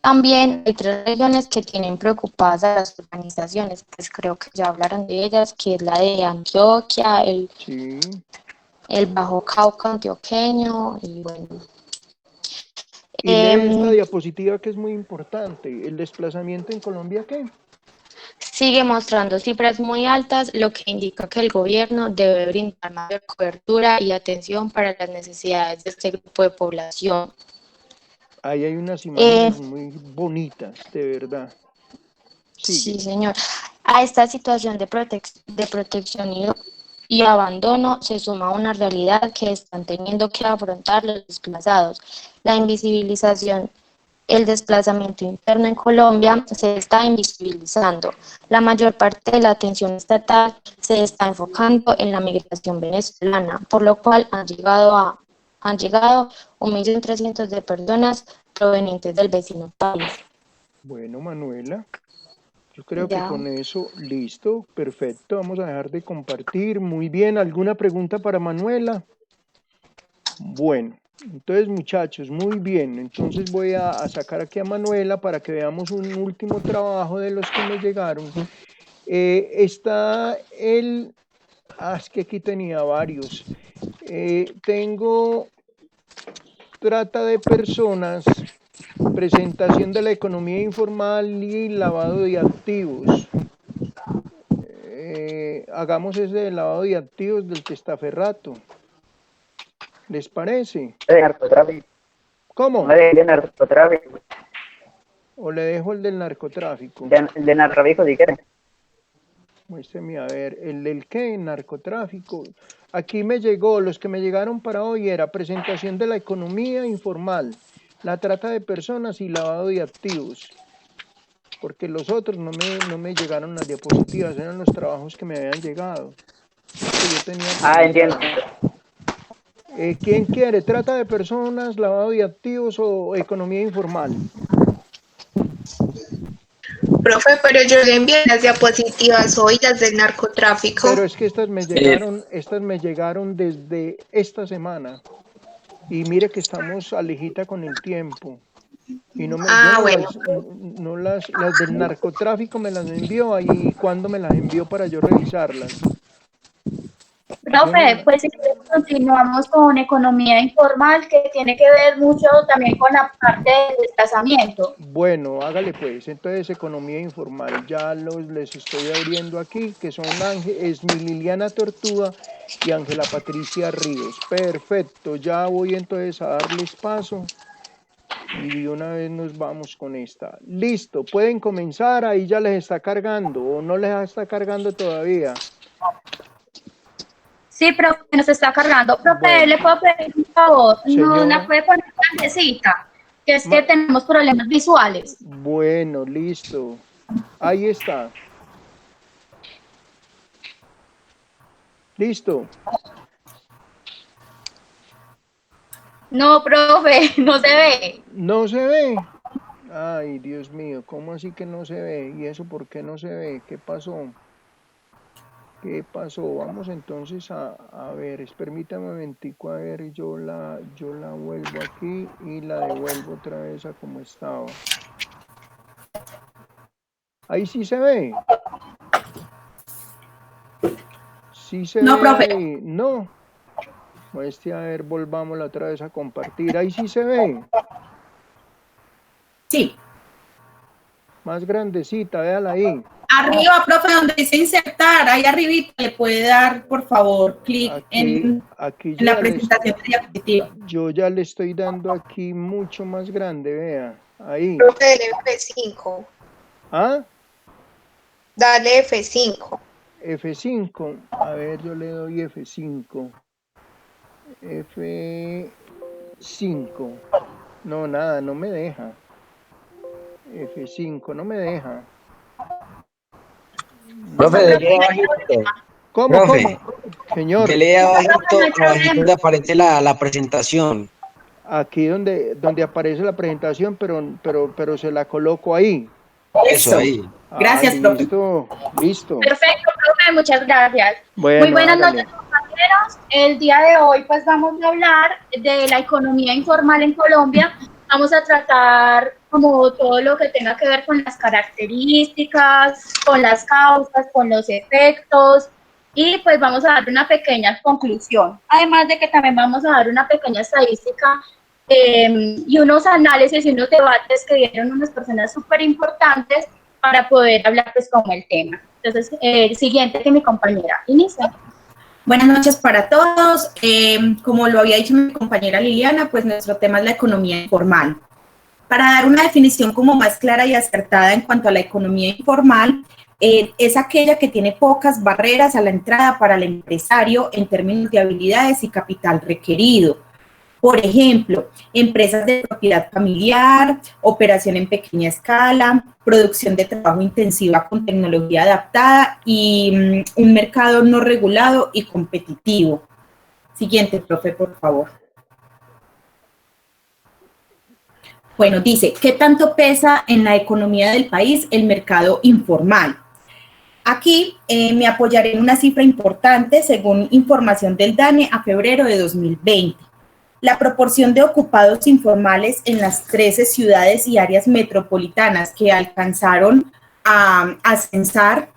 También hay tres regiones que tienen preocupadas a las organizaciones, pues creo que ya hablaron de ellas, que es la de Antioquia, sí. el Bajo Cauca antioqueño y bueno. Y lee esta diapositiva que es muy importante. ¿El desplazamiento en Colombia qué? Sigue mostrando cifras muy altas, lo que indica que el gobierno debe brindar mayor cobertura y atención para las necesidades de este grupo de población. Ahí hay unas imágenes muy bonitas, de verdad. Sigue. Sí, señor. A esta situación de protección y abandono se suma una realidad que están teniendo que afrontar los desplazados. La invisibilización, el desplazamiento interno en Colombia se está invisibilizando. La mayor parte de la atención estatal se está enfocando en la migración venezolana, por lo cual han llegado 1.300.000 de personas provenientes del vecino país. Bueno, Manuela, yo creo que Ya. con eso, listo, perfecto. Vamos a dejar de compartir. Muy bien, ¿alguna pregunta para Manuela? Bueno, entonces muchachos, muy bien. Entonces voy a sacar aquí a Manuela para que veamos un último trabajo de los que me llegaron. Está el... es que aquí tenía varios. Tengo trata de personas, presentación de la economía informal y lavado de activos. Hagamos ese de lavado de activos del testaferrato. ¿Les parece? De narcotráfico. ¿Cómo? De narcotráfico. ¿O le dejo el del narcotráfico? De narcotráfico si quieren. Muéstrame a ver, ¿el del qué? Narcotráfico. Aquí me llegó, los que me llegaron para hoy era presentación de la economía informal, la trata de personas y lavado de activos. Porque los otros no me llegaron las diapositivas, eran los trabajos que me habían llegado. Que yo tenía Entiendo. ¿Quién quiere? ¿Trata de personas, lavado de activos o economía informal? Profe, pero yo le envié las diapositivas hoy, las del narcotráfico. Pero es que estas me llegaron desde esta semana. Y mire que estamos alejita con el tiempo. Y no me, las del narcotráfico me las envió ahí. ¿Cuándo me las envió para yo revisarlas? Profe, pues si continuamos con economía informal, que tiene que ver mucho también con la parte del desplazamiento. Bueno, hágale pues, entonces economía informal, ya les estoy abriendo aquí, que son Esmi Liliana Tortuga y Ángela Patricia Ríos. Perfecto, ya voy entonces a darles paso y de una vez nos vamos con esta. Listo, pueden comenzar, ahí ya les está cargando o no les está cargando todavía. Sí, profe, nos está cargando. Profe, bueno, ¿le puedo pedir un favor? Señora. No la puede poner grandecita, que es que tenemos problemas visuales. Bueno, listo. Ahí está. Listo. No, profe, no se ve. ¿No se ve? Ay, Dios mío, ¿cómo así que no se ve? ¿Y eso por qué no se ve? ¿Qué pasó? ¿Qué pasó? Vamos entonces a ver, permítame un momentico, a ver, yo la vuelvo aquí y la devuelvo otra vez a como estaba. Ahí sí se ve. Sí se No, ve profe. ahí. No. Muestre, a ver, volvámosla otra vez a compartir. Ahí sí se ve. Sí. Más grandecita, véala ahí. Arriba, profe, donde dice insertar, ahí arribita le puede dar, por favor, clic en Aquí la presentación de diapositiva. yo ya le estoy dando aquí mucho más grande, vea. Ahí. Profe, dale F5. ¿Ah? Dale F5. F5. A ver, yo le doy F5. F5. No, nada, no me deja. F5, no me deja. Profe, dele abajito. ¿Cómo, Profe, cómo? Señor. Dele abajito donde aparece la presentación. Aquí donde aparece la presentación, pero se la coloco ahí. Eso ahí. Gracias, profe. Listo. Perfecto, profe, muchas gracias. Bueno, Muy buenas hágale. noches, compañeros. El día de hoy, pues, vamos a hablar de la economía informal en Colombia. Vamos a tratar como todo lo que tenga que ver con las características, con las causas, con los efectos, y pues vamos a dar una pequeña conclusión. Además de que también vamos a dar una pequeña estadística y unos análisis y unos debates que dieron unas personas súper importantes para poder hablar pues como el tema. Entonces, siguiente que mi compañera inicia. Buenas noches para todos. Como lo había dicho mi compañera Liliana, pues nuestro tema es la economía informal. Para dar una definición como más clara y acertada en cuanto a la economía informal, es aquella que tiene pocas barreras a la entrada para el empresario en términos de habilidades y capital requerido. Por ejemplo, empresas de propiedad familiar, operación en pequeña escala, producción de trabajo intensiva con tecnología adaptada y un mercado no regulado y competitivo. Siguiente, profe, por favor. Bueno, dice, ¿qué tanto pesa en la economía del país el mercado informal? Aquí me apoyaré en una cifra importante según información del DANE a febrero de 2020. La proporción de ocupados informales en las 13 ciudades y áreas metropolitanas que alcanzaron a censar,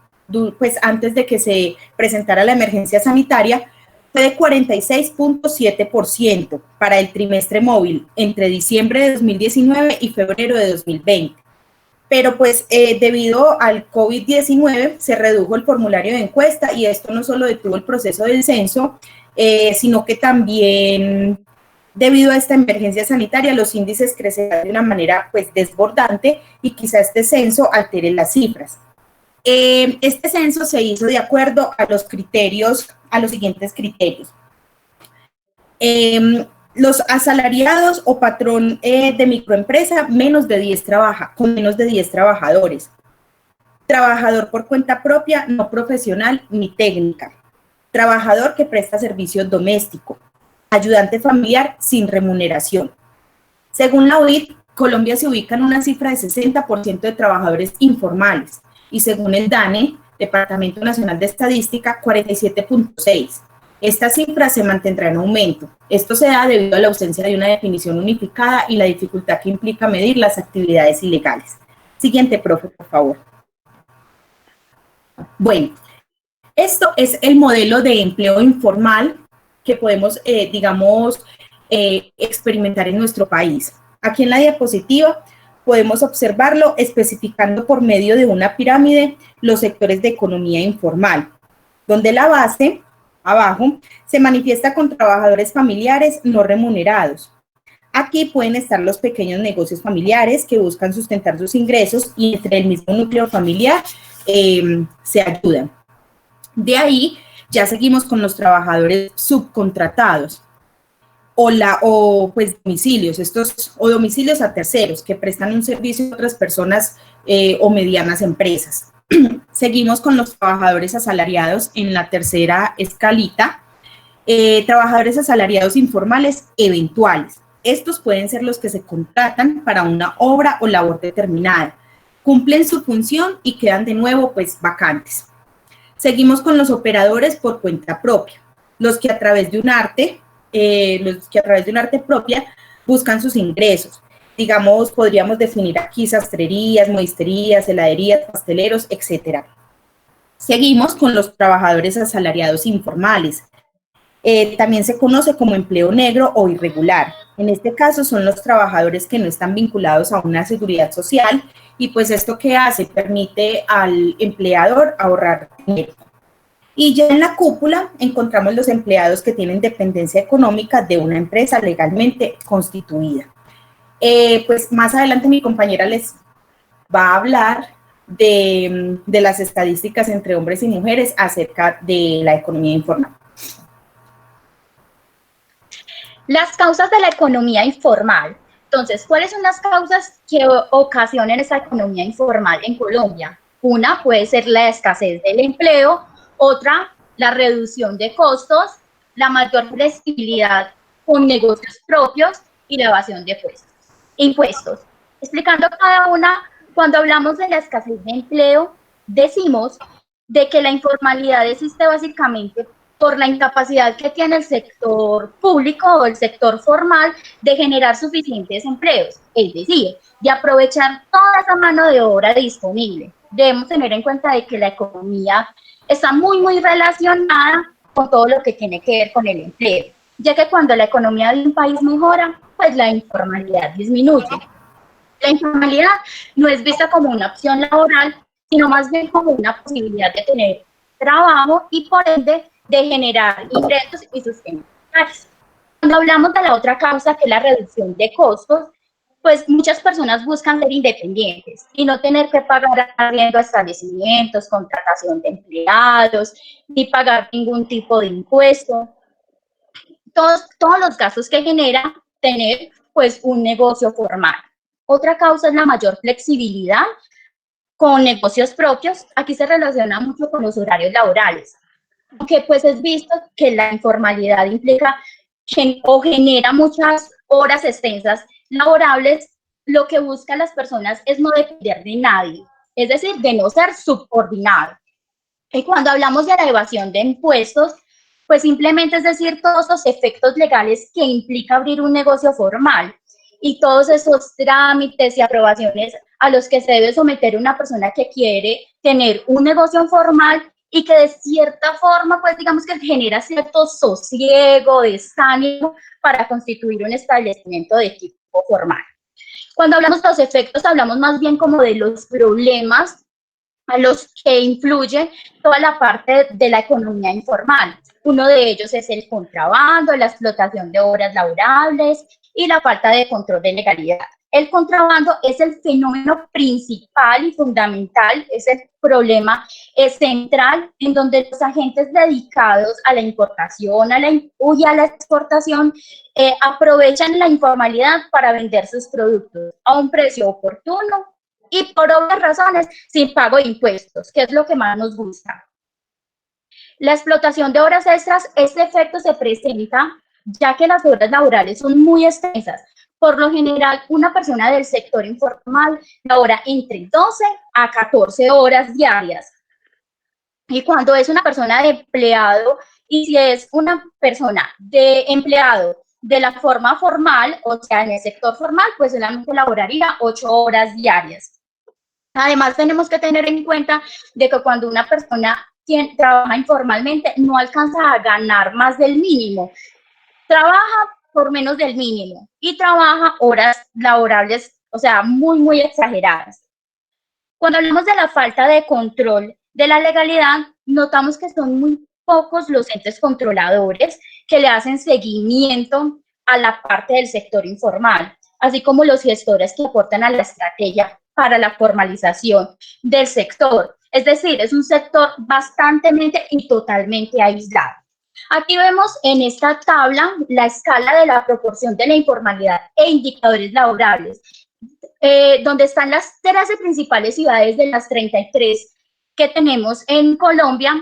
pues antes de que se presentara la emergencia sanitaria, fue de 46.7% para el trimestre móvil entre diciembre de 2019 y febrero de 2020. Pero pues debido al COVID-19 se redujo el formulario de encuesta y esto no solo detuvo el proceso del censo, sino que también debido a esta emergencia sanitaria los índices crecerán de una manera pues desbordante y quizá este censo altere las cifras. Este censo se hizo de acuerdo a los criterios, a los siguientes criterios. Los asalariados o patrón de microempresa con menos de 10 trabajadores. Trabajador por cuenta propia, no profesional ni técnica. Trabajador que presta servicio doméstico. Ayudante familiar sin remuneración. Según la OIT, Colombia se ubica en una cifra de 60% de trabajadores informales y según el DANE, Departamento Nacional de Estadística, 47.6%. Esta cifra se mantendrá en aumento. Esto se da debido a la ausencia de una definición unificada y la dificultad que implica medir las actividades ilegales. Siguiente, profe, por favor. Bueno, esto es el modelo de empleo informal que podemos, experimentar en nuestro país. Aquí en la diapositiva podemos observarlo especificando por medio de una pirámide los sectores de economía informal, donde la base, abajo, se manifiesta con trabajadores familiares no remunerados. Aquí pueden estar los pequeños negocios familiares que buscan sustentar sus ingresos y entre el mismo núcleo familiar se ayudan. De ahí ya seguimos con los trabajadores subcontratados o domicilios, domicilios a terceros que prestan un servicio a otras personas o medianas empresas. Seguimos con los trabajadores asalariados en la tercera escalita, trabajadores asalariados informales eventuales. Estos pueden ser los que se contratan para una obra o labor determinada, cumplen su función y quedan de nuevo pues vacantes. Seguimos con los operadores por cuenta propia, los que a través de un arte propia buscan sus ingresos. Digamos, podríamos definir aquí sastrerías, modisterías, heladerías, pasteleros, etc. Seguimos con los trabajadores asalariados informales. También se conoce como empleo negro o irregular. En este caso son los trabajadores que no están vinculados a una seguridad social y pues esto ¿qué hace? Permite al empleador ahorrar dinero. Y ya en la cúpula encontramos los empleados que tienen dependencia económica de una empresa legalmente constituida. Pues más adelante mi compañera les va a hablar de las estadísticas entre hombres y mujeres acerca de la economía informal. Las causas de la economía informal. Entonces, ¿cuáles son las causas que ocasionan esa economía informal en Colombia? Una puede ser la escasez del empleo, otra, la reducción de costos, la mayor flexibilidad con negocios propios y la evasión de impuestos. Explicando cada una, cuando hablamos de la escasez de empleo, decimos de que la informalidad existe básicamente por la incapacidad que tiene el sector público o el sector formal de generar suficientes empleos, es decir, de aprovechar toda esa mano de obra disponible. Debemos tener en cuenta de que la economía está muy relacionada con todo lo que tiene que ver con el empleo, ya que cuando la economía de un país mejora, pues la informalidad disminuye. La informalidad no es vista como una opción laboral, sino más bien como una posibilidad de tener trabajo y por ende de generar ingresos y sustento. Cuando hablamos de la otra causa, que es la reducción de costos, pues muchas personas buscan ser independientes y no tener que pagar arriendo a establecimientos, contratación de empleados, ni pagar ningún tipo de impuesto. Todos los gastos que genera tener pues un negocio formal. Otra causa es la mayor flexibilidad con negocios propios. Aquí se relaciona mucho con los horarios laborales, aunque pues es visto que la informalidad implica o genera muchas horas extensas laborables. Lo que buscan las personas es no depender de nadie, es decir, de no ser subordinado. Y cuando hablamos de la evasión de impuestos, pues simplemente es decir, todos los efectos legales que implica abrir un negocio formal y todos esos trámites y aprobaciones a los que se debe someter una persona que quiere tener un negocio formal y que de cierta forma, pues digamos que genera cierto sosiego, desánimo para constituir un establecimiento de tipo formal. Cuando hablamos de los efectos, hablamos más bien como de los problemas a los que influye toda la parte de la economía informal. Uno de ellos es el contrabando, la explotación de horas laborables y la falta de control de legalidad. El contrabando es el fenómeno principal y fundamental, es el problema central en donde los agentes dedicados a la importación y a la exportación aprovechan la informalidad para vender sus productos a un precio oportuno y por obvias razones sin pago de impuestos, que es lo que más nos gusta. La explotación de horas extras, este efecto se presenta ya que las horas laborales son muy extensas. Por lo general, una persona del sector informal labora entre 12 a 14 horas diarias. Y cuando es una persona de empleado, y si es una persona de empleado de la forma formal, o sea, en el sector formal, pues solamente laboraría 8 horas diarias. Además, tenemos que tener en cuenta de que cuando una persona trabaja informalmente, no alcanza a ganar más del mínimo. Trabaja por menos del mínimo y trabaja horas laborables, o sea, muy exageradas. Cuando hablamos de la falta de control de la legalidad, notamos que son muy pocos los entes controladores que le hacen seguimiento a la parte del sector informal, así como los gestores que aportan a la estrategia para la formalización del sector. Es decir, es un sector bastante y totalmente aislado. Aquí vemos en esta tabla la escala de la proporción de la informalidad e indicadores laborables, donde están las 13 principales ciudades de las 33 que tenemos en Colombia,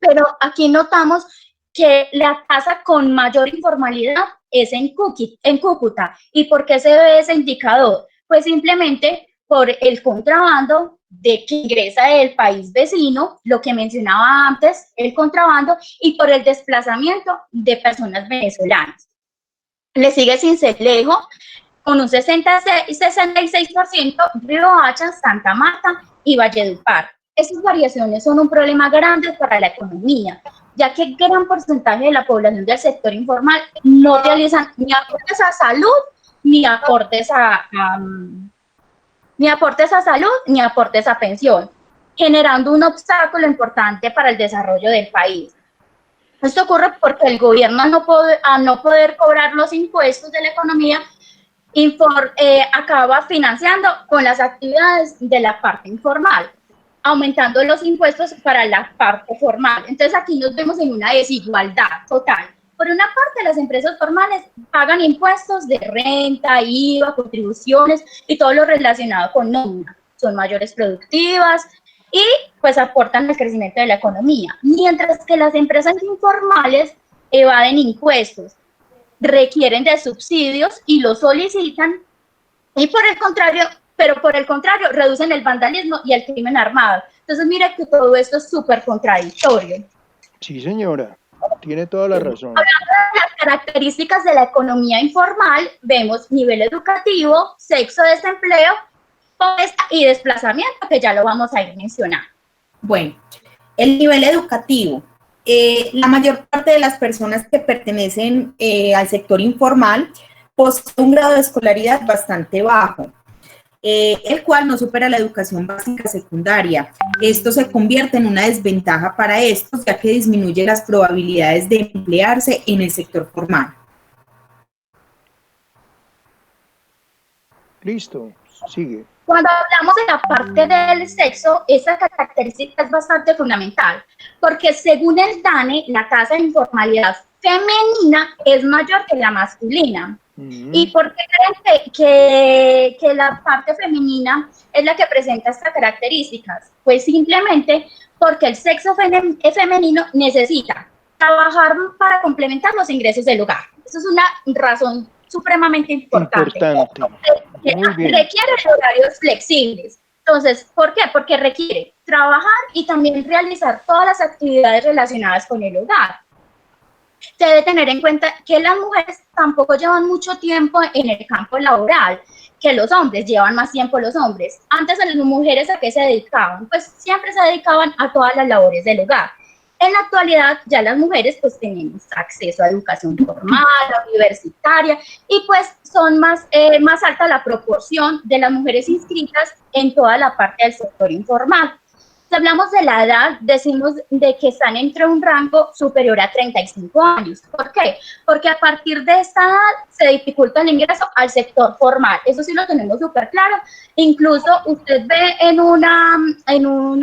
pero aquí notamos que la tasa con mayor informalidad es en Cúcuta. ¿Y por qué se ve ese indicador? Pues simplemente por el contrabando de que ingresa del país vecino, lo que mencionaba antes, el contrabando, y por el desplazamiento de personas venezolanas. Le sigue Sincelejo con un 66%, Riohacha, Santa Marta y Valledupar. Estas variaciones son un problema grande para la economía, ya que gran porcentaje de la población del sector informal no realizan ni aportes a salud, ni aportes a salud, ni aportes a pensión, generando un obstáculo importante para el desarrollo del país. Esto ocurre porque el gobierno, al no poder cobrar los impuestos de la economía, acaba financiando con las actividades de la parte informal, aumentando los impuestos para la parte formal. Entonces aquí nos vemos en una desigualdad total. Por una parte, las empresas formales pagan impuestos de renta, IVA, contribuciones y todo lo relacionado con nómina. Son mayores productivas y pues aportan al crecimiento de la economía. Mientras que las empresas informales evaden impuestos, requieren de subsidios y los solicitan, y por el contrario, reducen el vandalismo y el crimen armado. Entonces, mira que todo esto es súper contradictorio. Sí, señora, tiene toda la razón. Hablando de las características de la economía informal, vemos nivel educativo, sexo, desempleo, pobreza y desplazamiento, que ya lo vamos a ir mencionando. Bueno, el nivel educativo. La mayor parte de las personas que pertenecen al sector informal poseen un grado de escolaridad bastante bajo, el cual no supera la educación básica secundaria. Esto se convierte en una desventaja para estos, ya que disminuye las probabilidades de emplearse en el sector formal. Listo, sigue. Cuando hablamos de la parte del sexo, esa característica es bastante fundamental, porque según el DANE, la tasa de informalidad femenina es mayor que la masculina. ¿Y por qué creen que la parte femenina es la que presenta estas características? Pues simplemente porque el sexo femenino necesita trabajar para complementar los ingresos del hogar. Eso es una razón supremamente importante. Requiere horarios flexibles. Entonces, ¿por qué? Porque requiere trabajar y también realizar todas las actividades relacionadas con el hogar. Se debe tener en cuenta que las mujeres tampoco llevan mucho tiempo en el campo laboral, que los hombres, llevan más tiempo los hombres. Antes las mujeres, ¿a qué se dedicaban? Pues siempre se dedicaban a todas las labores del hogar. En la actualidad ya las mujeres pues tenemos acceso a educación formal, universitaria, y pues son más alta la proporción de las mujeres inscritas en toda la parte del sector informal. Si hablamos de la edad, decimos de que están entre un rango superior a 35 años. ¿Por qué? Porque a partir de esta edad se dificulta el ingreso al sector formal. Eso sí lo tenemos súper claro. Incluso usted ve en un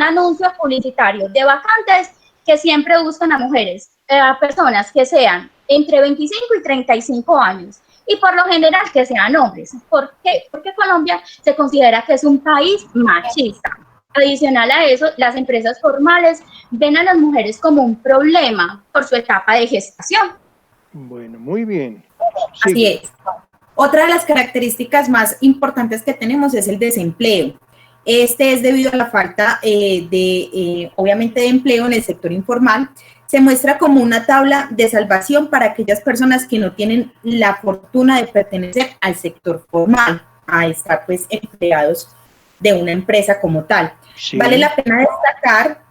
anuncio publicitario de vacantes que siempre buscan a mujeres, a personas que sean entre 25 y 35 años. Y por lo general que sean hombres. ¿Por qué? Porque Colombia se considera que es un país machista. Adicional a eso, las empresas formales ven a las mujeres como un problema por su etapa de gestación. Bueno, muy bien. Así es. Otra de las características más importantes que tenemos es el desempleo. Este es debido a la falta obviamente, de empleo en el sector informal. Se muestra como una tabla de salvación para aquellas personas que no tienen la fortuna de pertenecer al sector formal, a estar pues empleados de una empresa como tal. Sí. Vale la pena destacar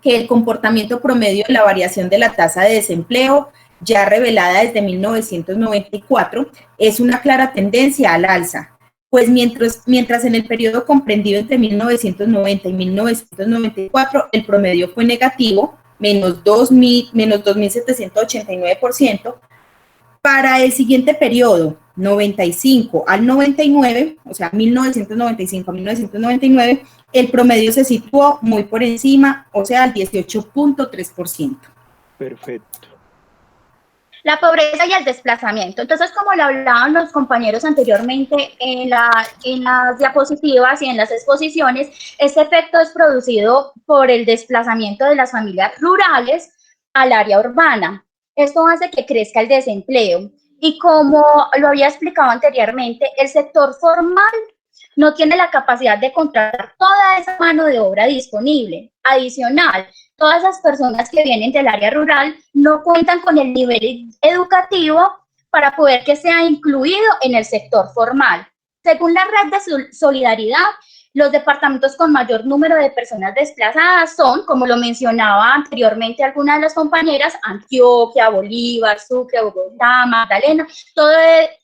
que el comportamiento promedio de la variación de la tasa de desempleo, ya revelada desde 1994, es una clara tendencia al alza. Pues mientras en el periodo comprendido entre 1990 y 1994 el promedio fue negativo, menos 2.789%, para el siguiente periodo, 95 al 99, o sea, 1995 a 1999, el promedio se situó muy por encima, o sea, al 18.3%. Perfecto. La pobreza y el desplazamiento. Entonces, como lo hablaban los compañeros anteriormente en las diapositivas y en las exposiciones, este efecto es producido por el desplazamiento de las familias rurales al área urbana. Esto hace que crezca el desempleo. Y como lo había explicado anteriormente, el sector formal no tiene la capacidad de contratar toda esa mano de obra disponible. Adicional, todas esas personas que vienen del área rural no cuentan con el nivel educativo para poder que sea incluido en el sector formal. Según la red de solidaridad, los departamentos con mayor número de personas desplazadas son, como lo mencionaba anteriormente alguna de las compañeras, Antioquia, Bolívar, Sucre, Bogotá, Magdalena, todo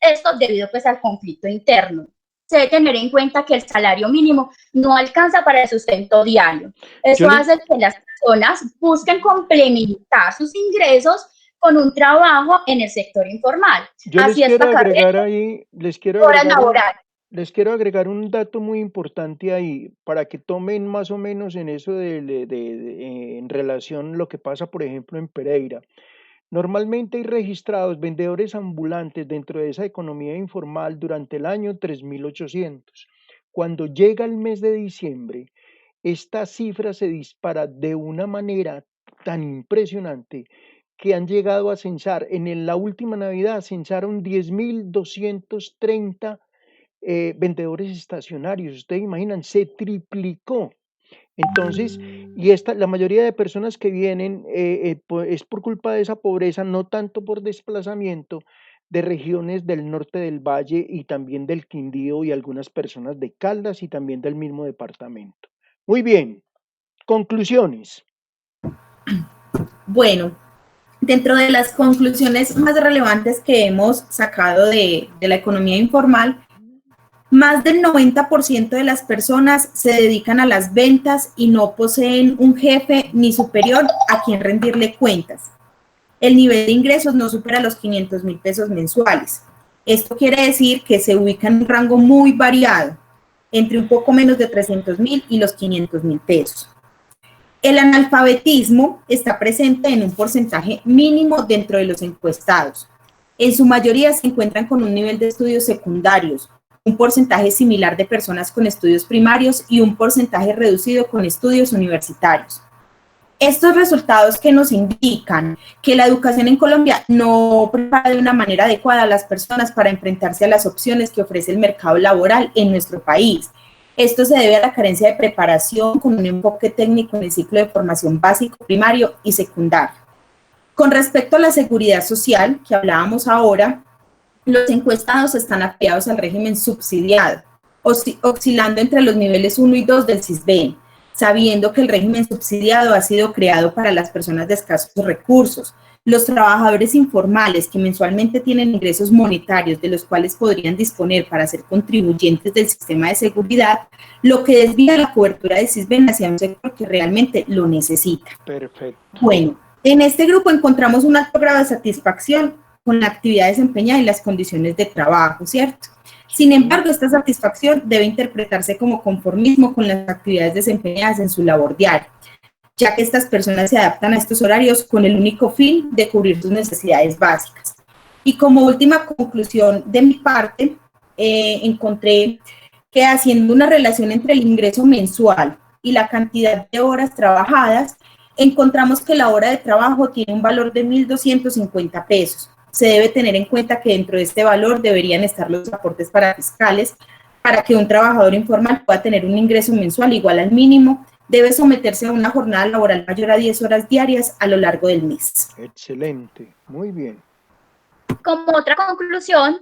esto debido pues al conflicto interno. Se debe tener en cuenta que el salario mínimo no alcanza para el sustento diario. Eso hace que las personas busquen complementar sus ingresos con un trabajo en el sector informal. Yo Así les quiero agregar carrera, ahí, les quiero agregar un dato muy importante ahí para que tomen más o menos en eso en relación a lo que pasa, por ejemplo, en Pereira. Normalmente hay registrados vendedores ambulantes dentro de esa economía informal durante el año 3.800. Cuando llega el mes de diciembre, esta cifra se dispara de una manera tan impresionante que han llegado a censar, la última Navidad censaron 10.230 vendedores estacionarios. Ustedes imaginan, se triplicó. Entonces, la mayoría de personas que vienen es por culpa de esa pobreza, no tanto por desplazamiento de regiones del norte del Valle y también del Quindío y algunas personas de Caldas y también del mismo departamento. Muy bien, conclusiones. Bueno, dentro de las conclusiones más relevantes que hemos sacado de la economía informal, más del 90% de las personas se dedican a las ventas y no poseen un jefe ni superior a quien rendirle cuentas. El nivel de ingresos no supera los 500.000 pesos mensuales. Esto quiere decir que se ubica en un rango muy variado, entre un poco menos de 300.000 y los 500.000 pesos. El analfabetismo está presente en un porcentaje mínimo dentro de los encuestados. En su mayoría se encuentran con un nivel de estudios secundarios, un porcentaje similar de personas con estudios primarios y un porcentaje reducido con estudios universitarios. Estos resultados que nos indican que la educación en Colombia no prepara de una manera adecuada a las personas para enfrentarse a las opciones que ofrece el mercado laboral en nuestro país. Esto se debe a la carencia de preparación con un enfoque técnico en el ciclo de formación básico, primario y secundario. Con respecto a la seguridad social, que hablábamos ahora, los encuestados están afiliados al régimen subsidiado, oscilando entre los niveles 1 y 2 del CISBEN, sabiendo que el régimen subsidiado ha sido creado para las personas de escasos recursos. Los trabajadores informales que mensualmente tienen ingresos monetarios de los cuales podrían disponer para ser contribuyentes del sistema de seguridad, lo que desvía la cobertura de CISBEN hacia un sector que realmente lo necesita. Perfecto. Bueno, en este grupo encontramos un alto grado de satisfacción con la actividad desempeñada y las condiciones de trabajo, ¿cierto? Sin embargo, esta satisfacción debe interpretarse como conformismo con las actividades desempeñadas en su labor diaria, ya que estas personas se adaptan a estos horarios con el único fin de cubrir sus necesidades básicas. Y como última conclusión de mi parte, encontré que haciendo una relación entre el ingreso mensual y la cantidad de horas trabajadas, encontramos que la hora de trabajo tiene un valor de 1.250 pesos. Se debe tener en cuenta que dentro de este valor deberían estar los aportes parafiscales para que un trabajador informal pueda tener un ingreso mensual igual al mínimo. Debe someterse a una jornada laboral mayor a 10 horas diarias a lo largo del mes. Excelente, muy bien. Como otra conclusión,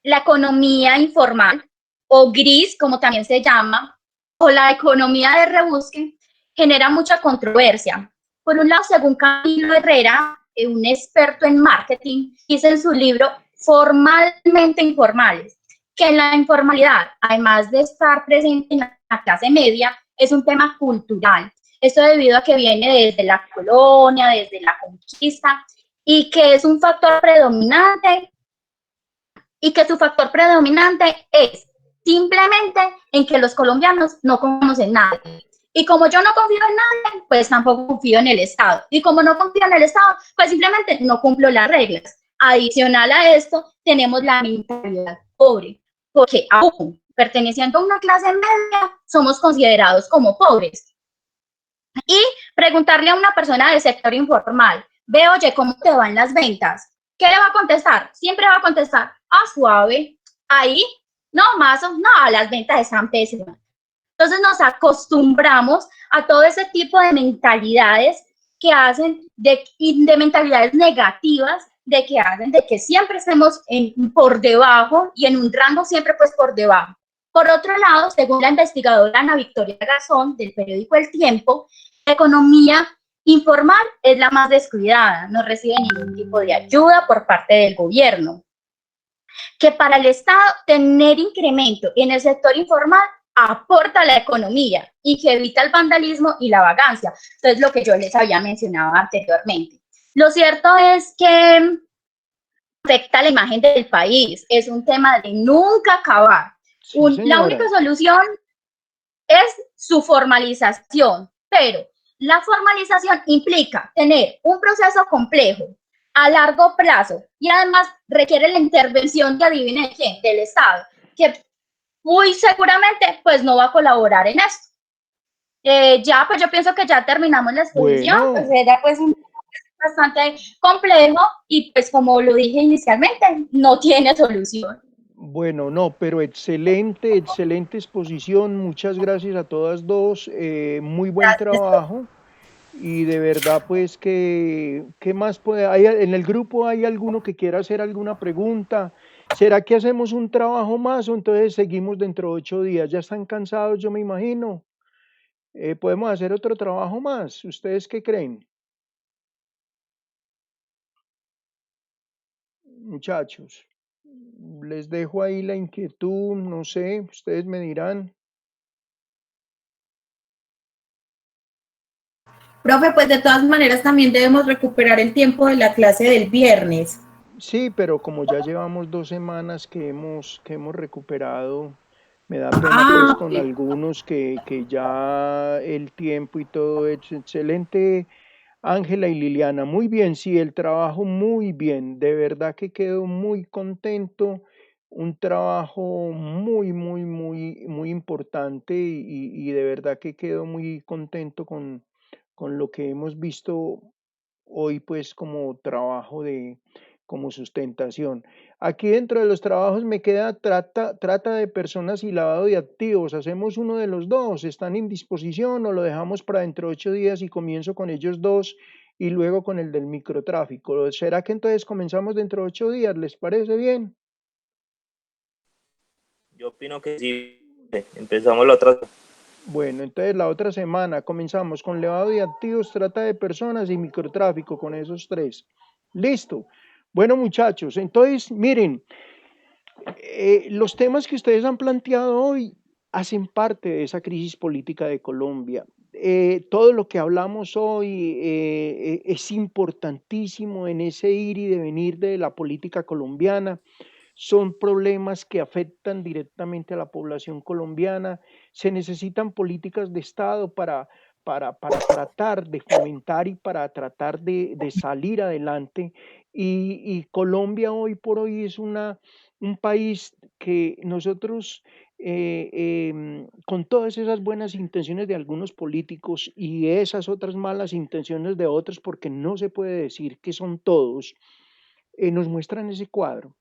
la economía informal o gris, como también se llama, o la economía de rebusque, genera mucha controversia. Por un lado, según Camilo Herrera, un experto en marketing, dice en su libro Formalmente Informales, que en la informalidad, además de estar presente en la clase media, es un tema cultural. Esto debido a que viene desde la colonia, desde la conquista, y que es un factor predominante, y que su factor predominante es simplemente en que los colombianos no conocen nada. Y como yo no confío en nadie, pues tampoco confío en el Estado. Y como no confío en el Estado, pues simplemente no cumplo las reglas. Adicional a esto, tenemos la mentalidad pobre, porque aún perteneciendo a una clase media, somos considerados como pobres. Y preguntarle a una persona del sector informal, ve, oye, ¿cómo te van las ventas? ¿Qué le va a contestar? Siempre va a contestar, suave. Ahí No, Mazo, no, las ventas están pésimas. Entonces nos acostumbramos a todo ese tipo de mentalidades que hacen, de mentalidades negativas, de que hacen de que siempre estemos por debajo y en un rango siempre pues por debajo. Por otro lado, según la investigadora Ana Victoria Garzón del periódico El Tiempo, la economía informal es la más descuidada, no recibe ningún tipo de ayuda por parte del gobierno. Que para el Estado tener incremento en el sector informal aporta a la economía y que evita el vandalismo y la vagancia. Entonces, lo que yo les había mencionado anteriormente. Lo cierto es que afecta la imagen del país, es un tema de nunca acabar. Sí, La única solución es su formalización, pero la formalización implica tener un proceso complejo, a largo plazo, y además requiere la intervención de adivinen quién, del Estado, que muy seguramente pues no va a colaborar en esto. Ya, pues yo pienso que ya terminamos la exposición, pues era pues un bastante complejo y pues como lo dije inicialmente, no tiene solución. Bueno, no, pero excelente, excelente exposición. Muchas gracias a todas dos. Muy buen trabajo. Y de verdad, pues, ¿qué más puede? ¿En el grupo hay alguno que quiera hacer alguna pregunta? ¿Será que hacemos un trabajo más o entonces seguimos dentro de 8 días? ¿Ya están cansados, yo me imagino? ¿Podemos hacer otro trabajo más? ¿Ustedes qué creen? Muchachos, les dejo ahí la inquietud, no sé, ustedes me dirán. Profe, pues de todas maneras también debemos recuperar el tiempo de la clase del viernes. Sí, pero como ya llevamos 2 semanas que hemos recuperado, me da pena pues con algunos que ya el tiempo y todo es excelente. Ángela y Liliana, muy bien, sí, el trabajo muy bien, de verdad que quedo muy contento, un trabajo muy importante y de verdad que quedo muy contento con lo que hemos visto hoy pues como trabajo como sustentación. Aquí dentro de los trabajos me queda trata de personas y lavado de activos. ¿Hacemos uno de los dos? ¿Están en disposición o lo dejamos para dentro de 8 días y comienzo con ellos dos y luego con el del microtráfico? ¿Será que entonces comenzamos dentro de 8 días? ¿Les parece bien? Yo opino que sí. Empezamos la otra. Bueno, entonces la otra semana comenzamos con lavado de activos, trata de personas y microtráfico con esos 3. Listo. Bueno, muchachos, entonces miren, los temas que ustedes han planteado hoy hacen parte de esa crisis política de Colombia. Todo lo que hablamos hoy es importantísimo en ese ir y devenir de la política colombiana. Son problemas que afectan directamente a la población colombiana. Se necesitan políticas de Estado para tratar de fomentar y para tratar de salir adelante. Y Colombia hoy por hoy es un país que nosotros, con todas esas buenas intenciones de algunos políticos y esas otras malas intenciones de otros, porque no se puede decir que son todos, nos muestran ese cuadro.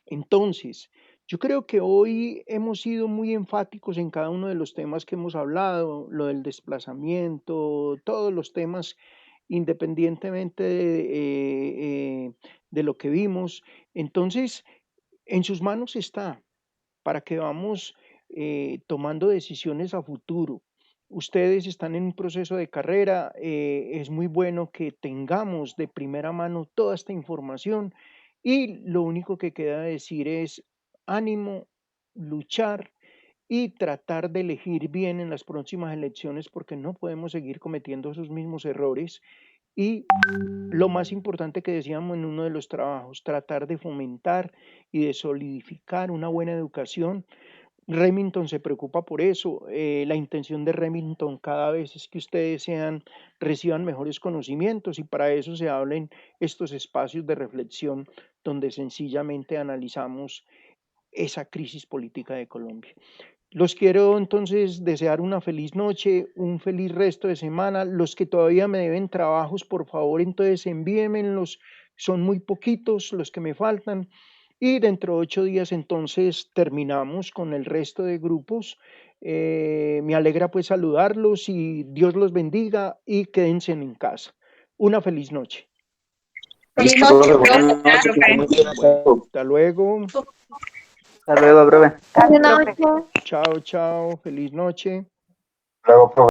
Entonces, yo creo que hoy hemos sido muy enfáticos en cada uno de los temas que hemos hablado, lo del desplazamiento, todos los temas, independientemente de lo que vimos. Entonces, en sus manos está para que vamos tomando decisiones a futuro. Ustedes están en un proceso de carrera, es muy bueno que tengamos de primera mano toda esta información y lo único que queda decir es ánimo, luchar y tratar de elegir bien en las próximas elecciones porque no podemos seguir cometiendo esos mismos errores. Y lo más importante que decíamos en uno de los trabajos, tratar de fomentar y de solidificar una buena educación. Remington se preocupa por eso. La intención de Remington cada vez es que ustedes reciban mejores conocimientos y para eso se hablen estos espacios de reflexión donde sencillamente analizamos esa crisis política de Colombia. Los quiero entonces desear una feliz noche, un feliz resto de semana. Los que todavía me deben trabajos, por favor, entonces envíenmelos. Son muy poquitos los que me faltan. y dentro de 8 días entonces terminamos con el resto de grupos. Me alegra pues saludarlos y Dios los bendiga y quédense en casa. Una feliz noche. Feliz Listo, noche, profe, buenas profe. noches, que muy bien, hasta Bueno, luego. hasta luego. Hasta luego, profe. Buenas noches. Chao, chao. Feliz noche. Luego, profe.